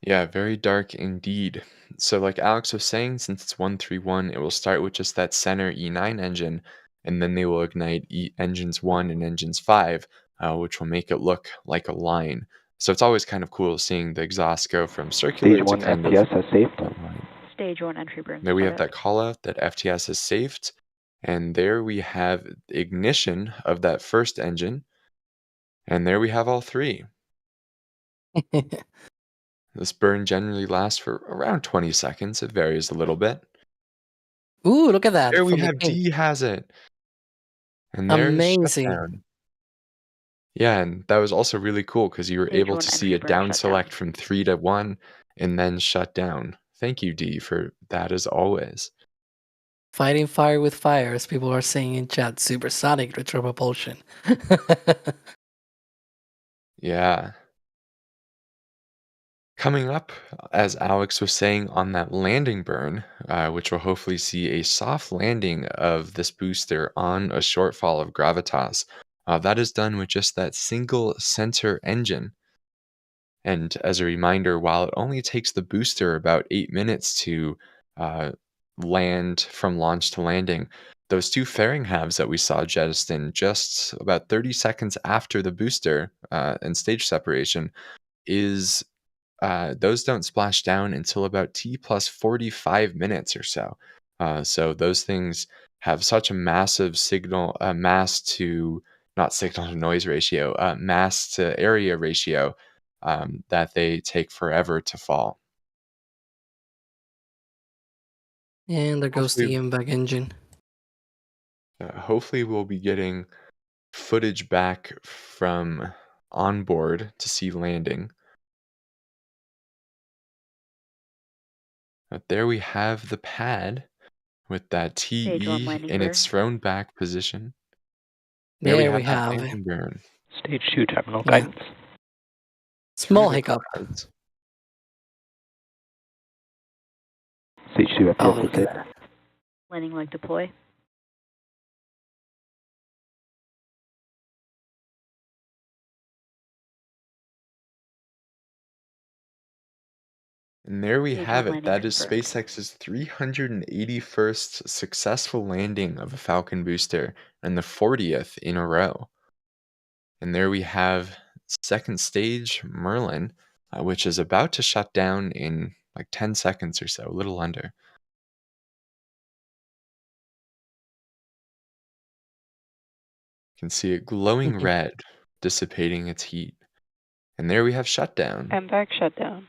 Yeah, very dark indeed. So, like Alex was saying, since it's 131, it will start with just that center E9 engine, and then they will ignite engines 1 and engines 5, which will make it look like a line. So it's always kind of cool seeing the exhaust go from circular
Stage
to
1
kind
FTS
of
has saved.
a line.
Stage 1 entry burn
There we have
started.
that call out that FTS is saved, and there we have ignition of that first engine, and there we have all three. This burn generally lasts for around 20 seconds. It varies a little bit.
Ooh, look at that.
There we
From the
have
pink.
D has it. And there's
Amazing.
shutdown. Yeah, and that was also really cool because you were
Stage
able
1
to see
entry
a
burn
down
shutdown.
select from 3 to 1 and then shut down. Thank you, D, for that as always.
Fighting fire with fire, as people are saying in chat. Supersonic retropropulsion.
Yeah. Coming up, as Alex was saying on that landing burn, which will hopefully see a soft landing of this booster on a shortfall of Gravitas. That is done with just that single center engine. And as a reminder, while it only takes the booster about 8 minutes to uh, land from launch to landing, those two fairing halves that we saw jettison just about 30 seconds after the booster and stage separation is those don't splash down until about T plus 45 minutes or so. So those things have such a massive signal, not signal to noise ratio, mass to area ratio that they take forever to fall.
And there goes the
Hopefully,
MVAC engine.
hopefully we'll be getting footage back from onboard to see landing. But there we have the pad with that
Stage 1
TE
landing
in
burn.
its thrown back position. There we
There
have
we
that
have it.
landing burn.
Stage 2 terminal
Yeah.
guidance.
Small
Through the
hiccup.
clouds.
Stage 2
Oh,
FTS
look
is
at
saved.
that.
Landing leg deploy.
And there we
Stage
have
1
it.
landing
That is
confirmed.
SpaceX's 381st successful landing of a Falcon booster and the 40th in a row. And there we have second stage Merlin, which is about to shut down in like 10 seconds or so, a little under. You can see it glowing red, dissipating its heat. And there we have shutdown.
MVAC shutdown.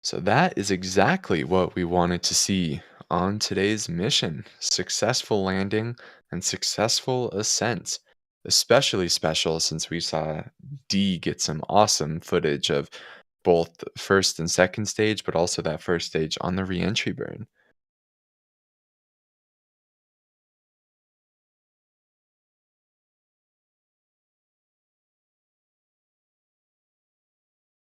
So that is exactly what we wanted to see on today's mission. Successful landing and successful ascent. Especially special since we saw D get some awesome footage of both first and second stage, but also that first stage on the re-entry burn.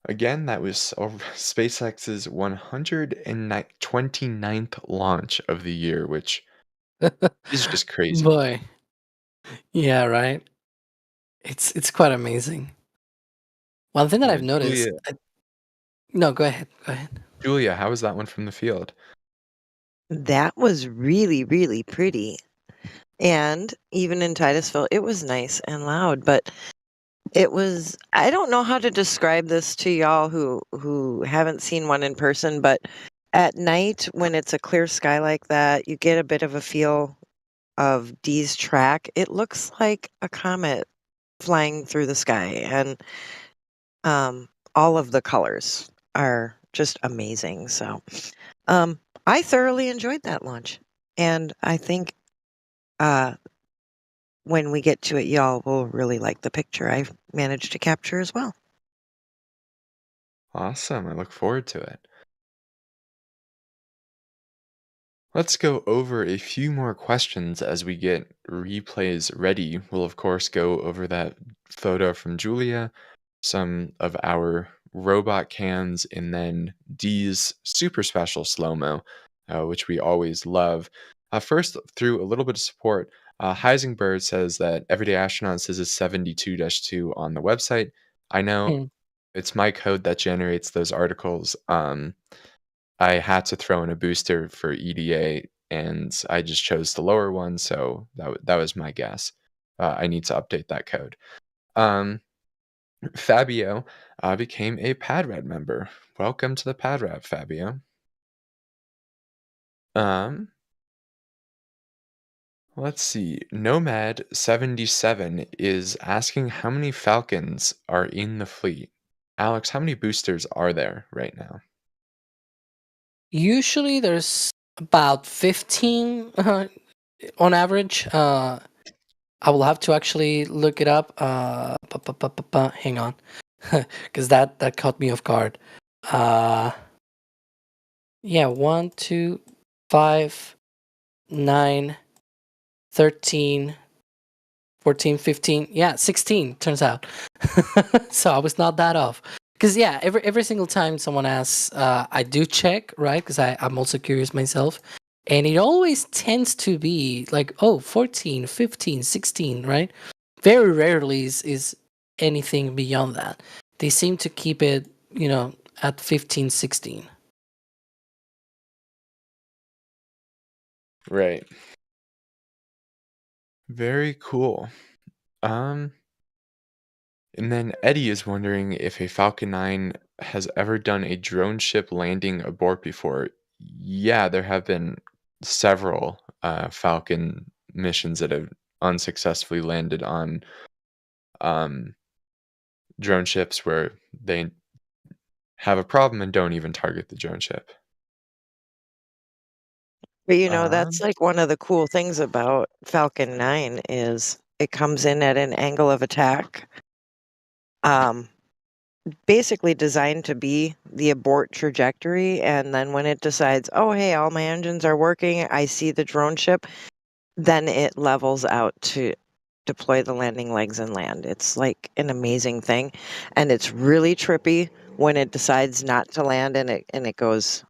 Again, that was SpaceX's 129th launch of the year, which is just crazy.
Boy, yeah, right. It's quite amazing. One thing that I've noticed.
Julia,
No, go ahead. Go ahead.
Julia, how was that one from the field?
That was really, really pretty. And even in Titusville, it was nice and loud, but it was, I don't know how to describe this to y'all who haven't seen one in person, but at night when it's a clear sky like that, you get a bit of a feel of Dee's track. It looks like a comet flying through the sky, and all of the colors are just amazing. So I thoroughly enjoyed that launch, and I think when we get to it, y'all will really like the picture I've managed to capture as well.
Awesome. I look forward to it. Let's go over a few more questions as we get replays ready. We'll, of course, go over that photo from Julia, some of our robot cams, and then Dee's super special slow-mo, which we always love. First, through a little bit of support, Heisenberg says that Everyday Astronaut says it's 72-2 on the website. I know it's my code that generates those articles. I had to throw in a booster for EDA, and I just chose the lower one, so that was my guess. I need to update that code. Fabio became a PadRad member. Welcome to the PadRad, Fabio. Let's see. Nomad77 is asking how many Falcons are in the fleet. Alex, how many boosters are there right now?
Usually there's about 15 on average. I will have to actually look it up. Hang on, because that caught me off guard. Yeah, 1, 2, 5, 9, 13, 14, 15. Yeah, 16 turns out. So I was not that off. Because yeah, every single time someone asks, I do check, right? Because I'm also curious myself. And it always tends to be like, oh, 14, 15, 16, right? Very rarely is anything beyond that. They seem to keep it, at 15, 16.
Right. Very cool. And then Eddie is wondering if a Falcon 9 has ever done a drone ship landing abort before. Yeah, there have been several Falcon missions that have unsuccessfully landed on drone ships where they have a problem and don't even target the drone ship.
But that's like one of the cool things about Falcon 9 is it comes in at an angle of attack. Basically designed to be the abort trajectory, and then when it decides, oh hey, all my engines are working, I see the drone ship, then it levels out to deploy the landing legs and land. It's like an amazing thing, and it's really trippy when it decides not to land and it goes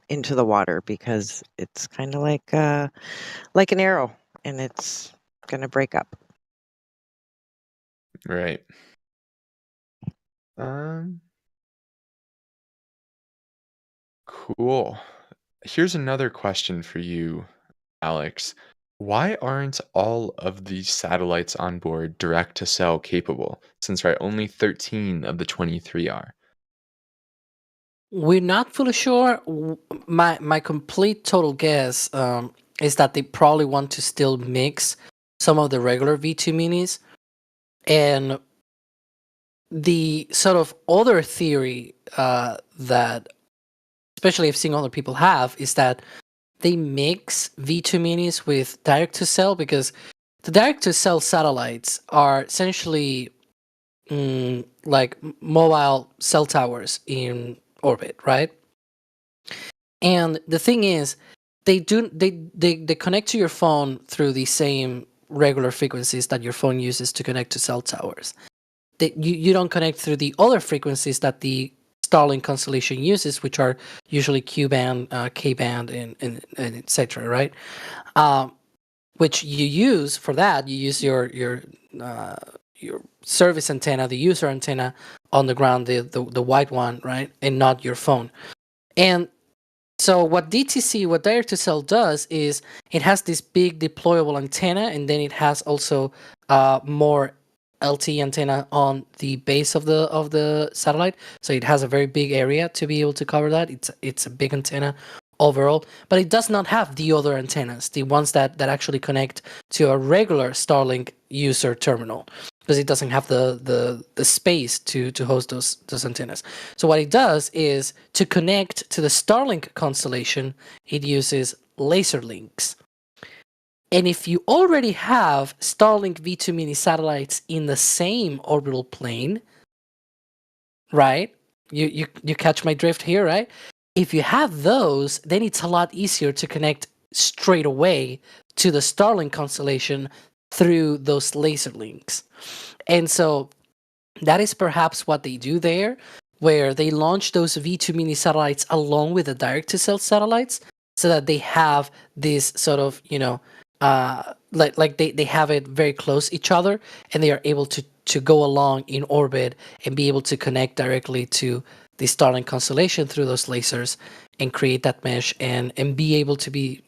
into the water, because it's kind of like an arrow, and it's gonna break up.
Right. Cool. Here's another question for you, Alex. Why aren't all of the satellites on board direct to cell capable? Since only 13 of the 23 are.
We're not fully sure. My complete total guess is that they probably want to still mix some of the regular V2 minis, and the sort of other theory that, especially I've seen other people have, is that they mix V2 minis with direct to cell, because the direct to cell satellites are essentially like mobile cell towers in orbit, right? And the thing is, they connect to your phone through the same regular frequencies that your phone uses to connect to cell towers. you don't connect through the other frequencies that the Starlink constellation uses, which are usually Q band, K band, and etc. Right? Which you use for that. You use your service antenna, the user antenna on the ground, the white one, right, and not your phone. And so what Direct to Cell does is it has this big deployable antenna, and then it has also more LTE antenna on the base of the satellite. So it has a very big area to be able to cover that. It's a big antenna overall, but it does not have the other antennas, the ones that actually connect to a regular Starlink user terminal, because it doesn't have the space to host those antennas. So what it does is, to connect to the Starlink constellation, it uses laser links. And if you already have Starlink V2 mini satellites in the same orbital plane, right? You catch my drift here, right? If you have those, then it's a lot easier to connect straight away to the Starlink constellation through those laser links. And so that is perhaps what they do there, where they launch those V2 mini satellites along with the direct-to-cell satellites, so that they have this sort of, like they have it very close each other, and they are able to go along in orbit and be able to connect directly to the Starlink constellation through those lasers and create that mesh and be able to be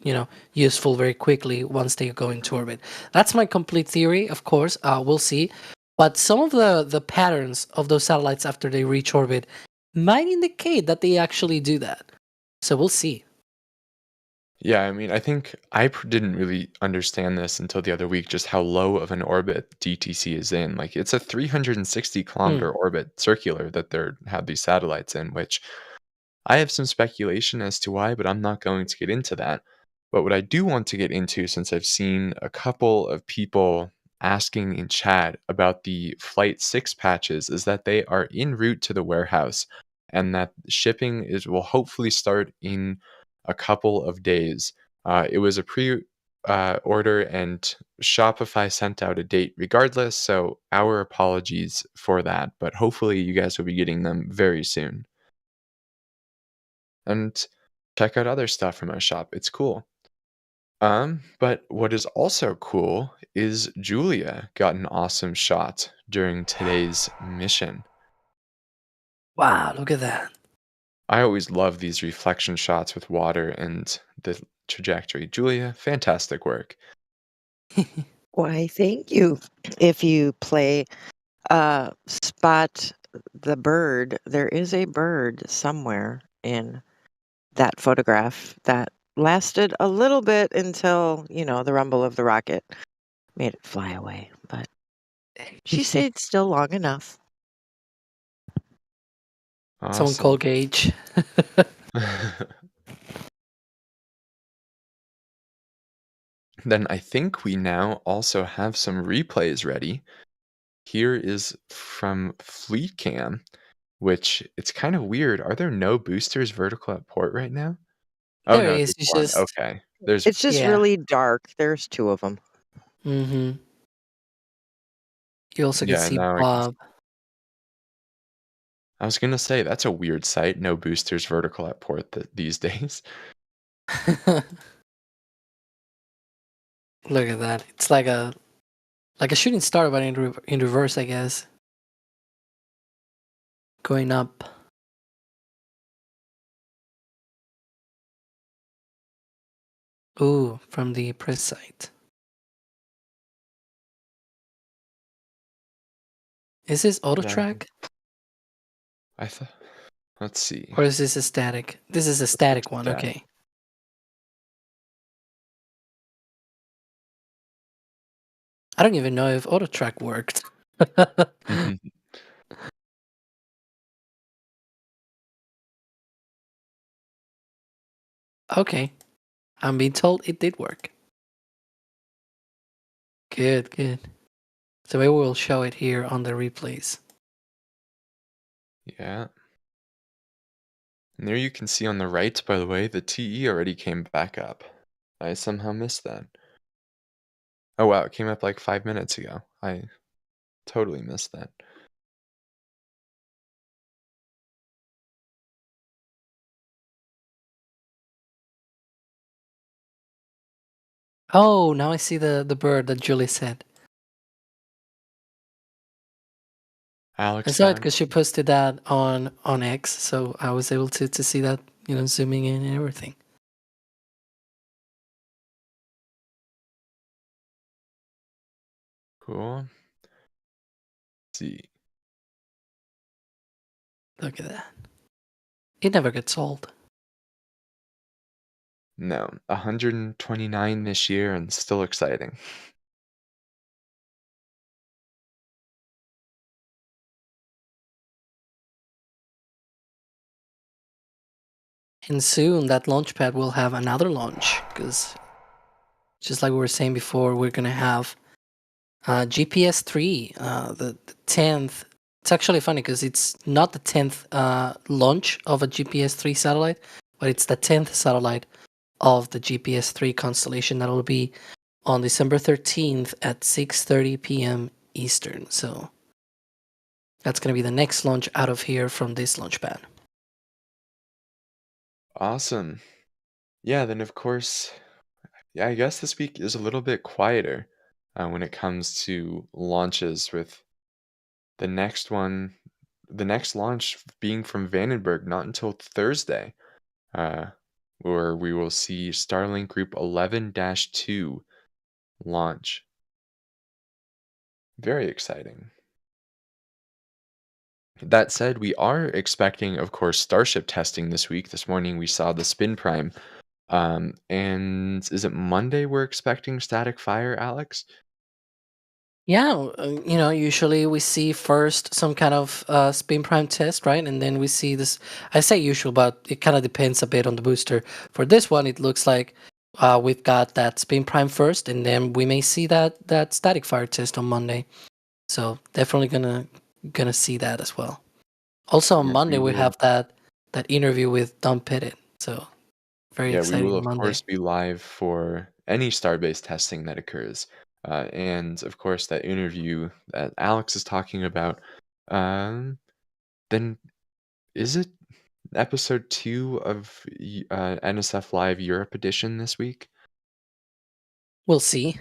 useful very quickly once they go into orbit. That's my complete theory. Of course, we'll see. But some of the patterns of those satellites after they reach orbit might indicate that they actually do that. So we'll see.
Yeah, I mean, I think didn't really understand this until the other week, just how low of an orbit DTC is in. Like, it's a 360
Hmm.
kilometer orbit circular that they're have these satellites in, which I have some speculation as to why, but I'm not going to get into that. But what I do want to get into, since I've seen a couple of people asking in chat about the Flight 6 patches, is that they are en route to the warehouse, and that shipping will hopefully start in a couple of days. It was a order, and Shopify sent out a date regardless, so our apologies for that, but hopefully you guys will be getting them very soon. And check out other stuff from our shop. It's cool. But what is also cool is Julia got an awesome shot during today's mission.
Wow, look at that.
I always love these reflection shots with water and the trajectory. Julia, fantastic work.
Why, thank you. If you play Spot the Bird, there is a bird somewhere in that photograph that lasted a little bit until, the rumble of the rocket made it fly away. But she stayed still long enough.
Someone
Awesome.
call Gage.
Then I think we now also have some replays ready. Here is from Fleet Cam, which it's kind of weird. Are there no boosters vertical at port right now? Oh
There
no,
is.
there's
It's
one.
just,
Okay. There's
It's just
yeah.
really dark. There's two of them.
Mm-hmm. You also can
yeah,
see
now
Bob.
I was gonna say that's a weird sight. No boosters vertical at port these days.
Look at that. It's like a shooting star, but in reverse, I guess. Going up. Ooh, from the press site. Is this auto
Yeah.
track?
I thought. Let's see.
Or is this a static? This is a static one,
static.
okay. I don't even know if auto track worked. Okay. I'm being told it did work. Good, good. So maybe we'll show it here on the replays.
Yeah. And there you can see on the right, by the way, the TE already came back up. I somehow missed that. Oh wow, it came up like 5 minutes ago. I totally missed that.
Oh, now I see the bird that Julie said. I
Alex
saw it
found
because she posted that on X, so I was able to see that, zooming in and everything.
cool. Let's see.
Look at that. It never gets old.
No, 129 this year and still exciting.
And soon that launch pad will have another launch, because just like we were saying before, we're gonna have GPS 3, the 10th. It's actually funny because it's not the 10th launch of a GPS 3 satellite, but it's the 10th satellite of the GPS 3 constellation that will be on December 13th at 6:30 p.m. Eastern. So that's going to be the next launch out of here from this launch pad.
Awesome. Yeah, then of course, yeah, I guess this week is a little bit quieter when it comes to launches, with the next one, the next launch being from Vandenberg not until Thursday, uh, where we will see Starlink Group 11-2 launch. Very exciting. That said, we are expecting, of course, Starship testing this week. This morning we saw the Spin Prime. And is it Monday we're expecting static fire, Alex?
Yeah, usually we see first some kind of spin prime test, right? And then we see this. I say usual, but it kind of depends a bit on the booster. For this one, it looks like we've got that spin prime first, and then we may see that static fire test on Monday. So definitely gonna see that as well. Also on
Yeah,
Monday
we
we
will.
have that interview with Don Pettit. So very
Yeah, we will
exciting
of
Monday.
course be live for any starbase testing that occurs. And of course, that interview that Alex is talking about, um, then is it episode 2 of NSF Live Europe edition this week?
We'll see.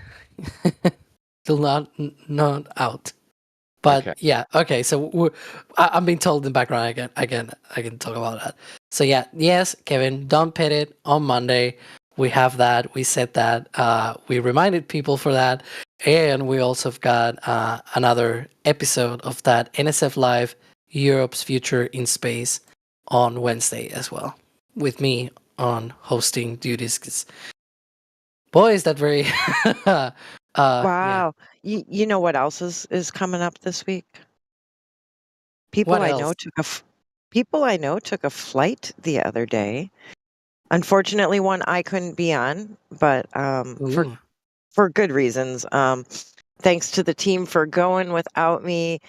Still not out. But
Okay.
yeah, okay. So I'm being told in the background I can talk about that. So yeah, yes, Kevin, Don Pettit on Monday. We have that. We said that. We reminded people for that, and we also have got another episode of that NSF Live Europe's Future in Space on Wednesday as well, with me on hosting duties. 'Cause boy, is that very yeah.
Wow. You know what else is coming up this week? People
What
I
else?
know took people I know took a flight the other day. Unfortunately, one I couldn't be on, but
Ooh.
for good reasons. Thanks to the team for going without me,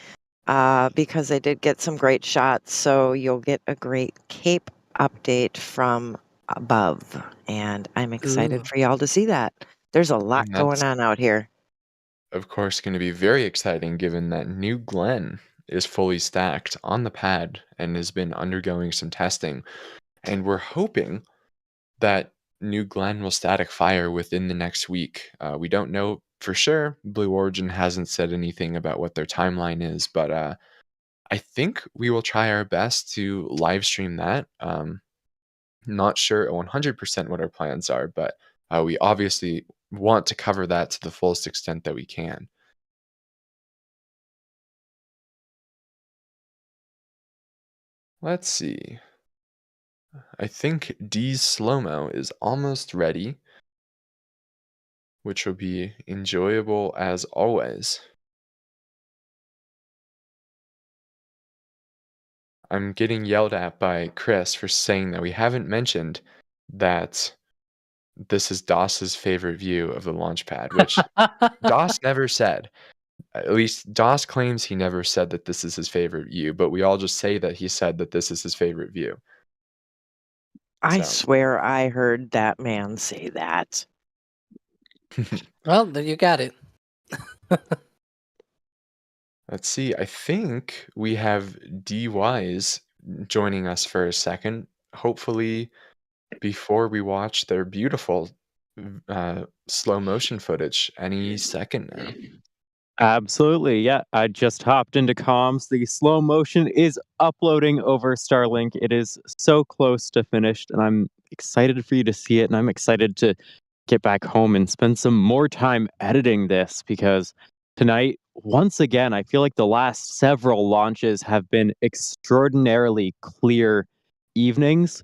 because I did get some great shots. So you'll get a great Cape update from above, and I'm excited
Ooh.
for y'all to see that. There's a lot
And
going
that's
on out here.
of course going to be very exciting given that New Glenn is fully stacked on the pad and has been undergoing some testing. And we're hoping that New Glenn will static fire within the next week. We don't know for sure. Blue Origin hasn't said anything about what their timeline is, but I think we will try our best to live stream that. Not sure 100% what our plans are, but we obviously want to cover that to the fullest extent that we can. Let's see. I think D's slow-mo is almost ready, which will be enjoyable as always. I'm getting yelled at by Chris for saying that we haven't mentioned that this is Doss's favorite view of the launch pad, which Doss never said. At least Doss claims he never said that this is his favorite view, but we all just say that he said that this is his favorite view.
I
So,
swear I heard that man say that.
Well, there you got it.
let's see. I think we have DYs joining us for a second. Hopefully, before we watch their beautiful slow motion footage any second now.
Absolutely. Yeah. I just hopped into comms. The slow motion is uploading over Starlink. It is so close to finished, and I'm excited for you to see it. And I'm excited to get back home and spend some more time editing this because tonight, once again, I feel like the last several launches have been extraordinarily clear evenings.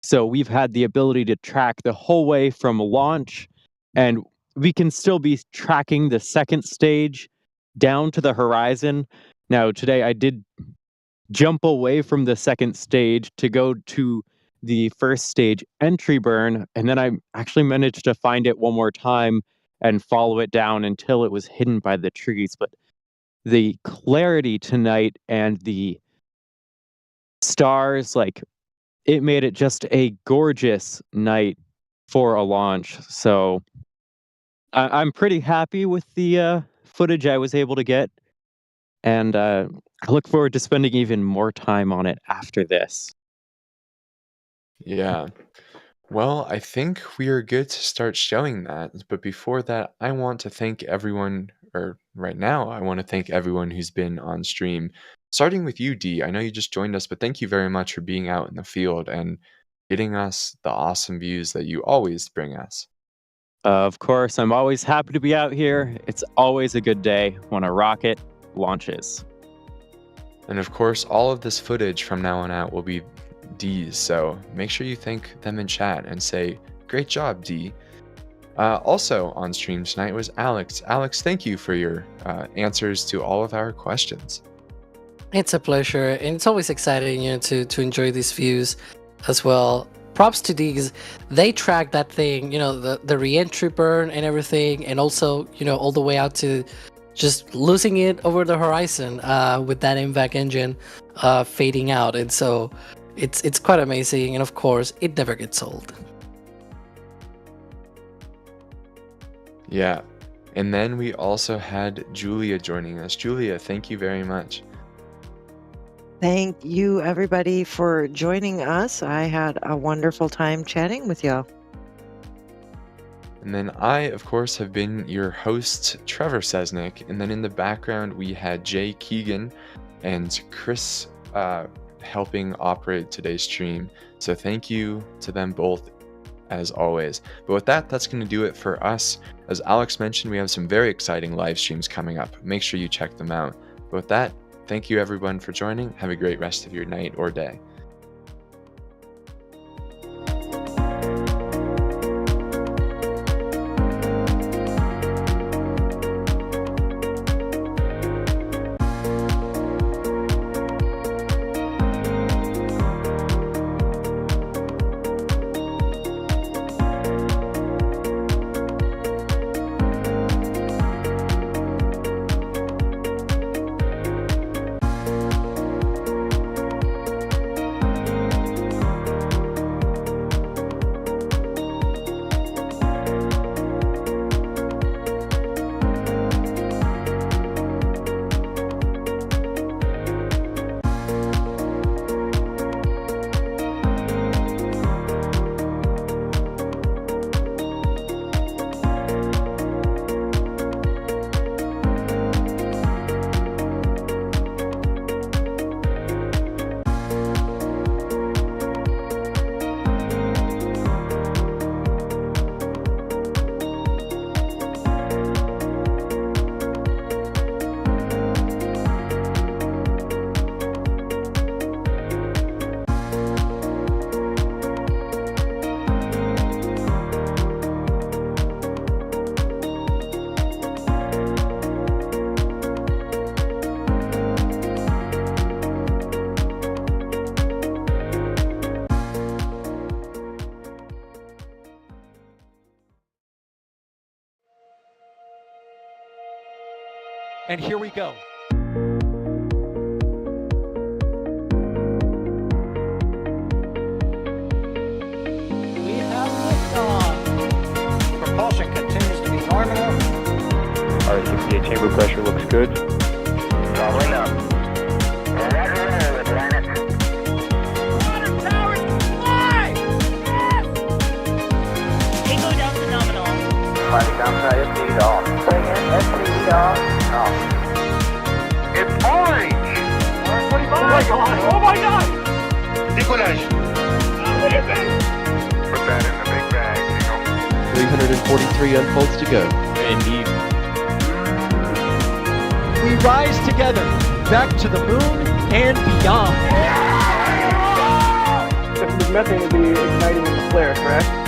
So we've had the ability to track the whole way from launch, and we can still be tracking the second stage down to the horizon. Now, today I did jump away from the second stage to go to the first stage entry burn, and then I actually managed to find it one more time and follow it down until it was hidden by the trees. But the clarity tonight and the stars, like, it made it just a gorgeous night for a launch. So I'm pretty happy with the footage I was able to get, and I look forward to spending even more time on it after this.
Yeah. Well, I think we are good to start showing that. But before that, I want to thank everyone, or right now, I want to thank everyone who's been on stream. Starting with you, Dee. I know you just joined us, but thank you very much for being out in the field and getting us the awesome views that you always bring us.
Of course, I'm always happy to be out here. It's always a good day when a rocket launches.
And of course, all of this footage from now on out will be Dee's, so make sure you thank them in chat and say, "Great job, Dee." Also on stream tonight was Alex. Alex, thank you for your answers to all of our questions.
It's a pleasure, and it's always exciting, to enjoy these views as well. Props to these. They track that thing, the re-entry burn and everything, and also, all the way out to just losing it over the horizon with that MVAC engine fading out. And so it's quite amazing, and of course, it never gets old.
Yeah. And then we also had Julia joining us. Julia, thank you very much.
Thank you, everybody, for joining us. I had a wonderful time chatting with y'all.
And then I, of course, have been your host, Trevor Sesnick. And then in the background, we had Jay Keegan and Chris helping operate today's stream. So thank you to them both, as always. But with that, that's going to do it for us. As Alex mentioned, we have some very exciting live streams coming up. Make sure you check them out. But with that, thank you everyone for joining. Have a great rest of your night or day.
And here we go. We have liftoff.
Propulsion continues to be nominal.
R68 chamber pressure looks good.
Following up. Roger, roger, Atlantis.
Water towers fly! Yes! Tango down to nominal.
343 unfolds to go.
Indeed.
We rise together, back to the moon and beyond.
This methane would be igniting in the flare, correct?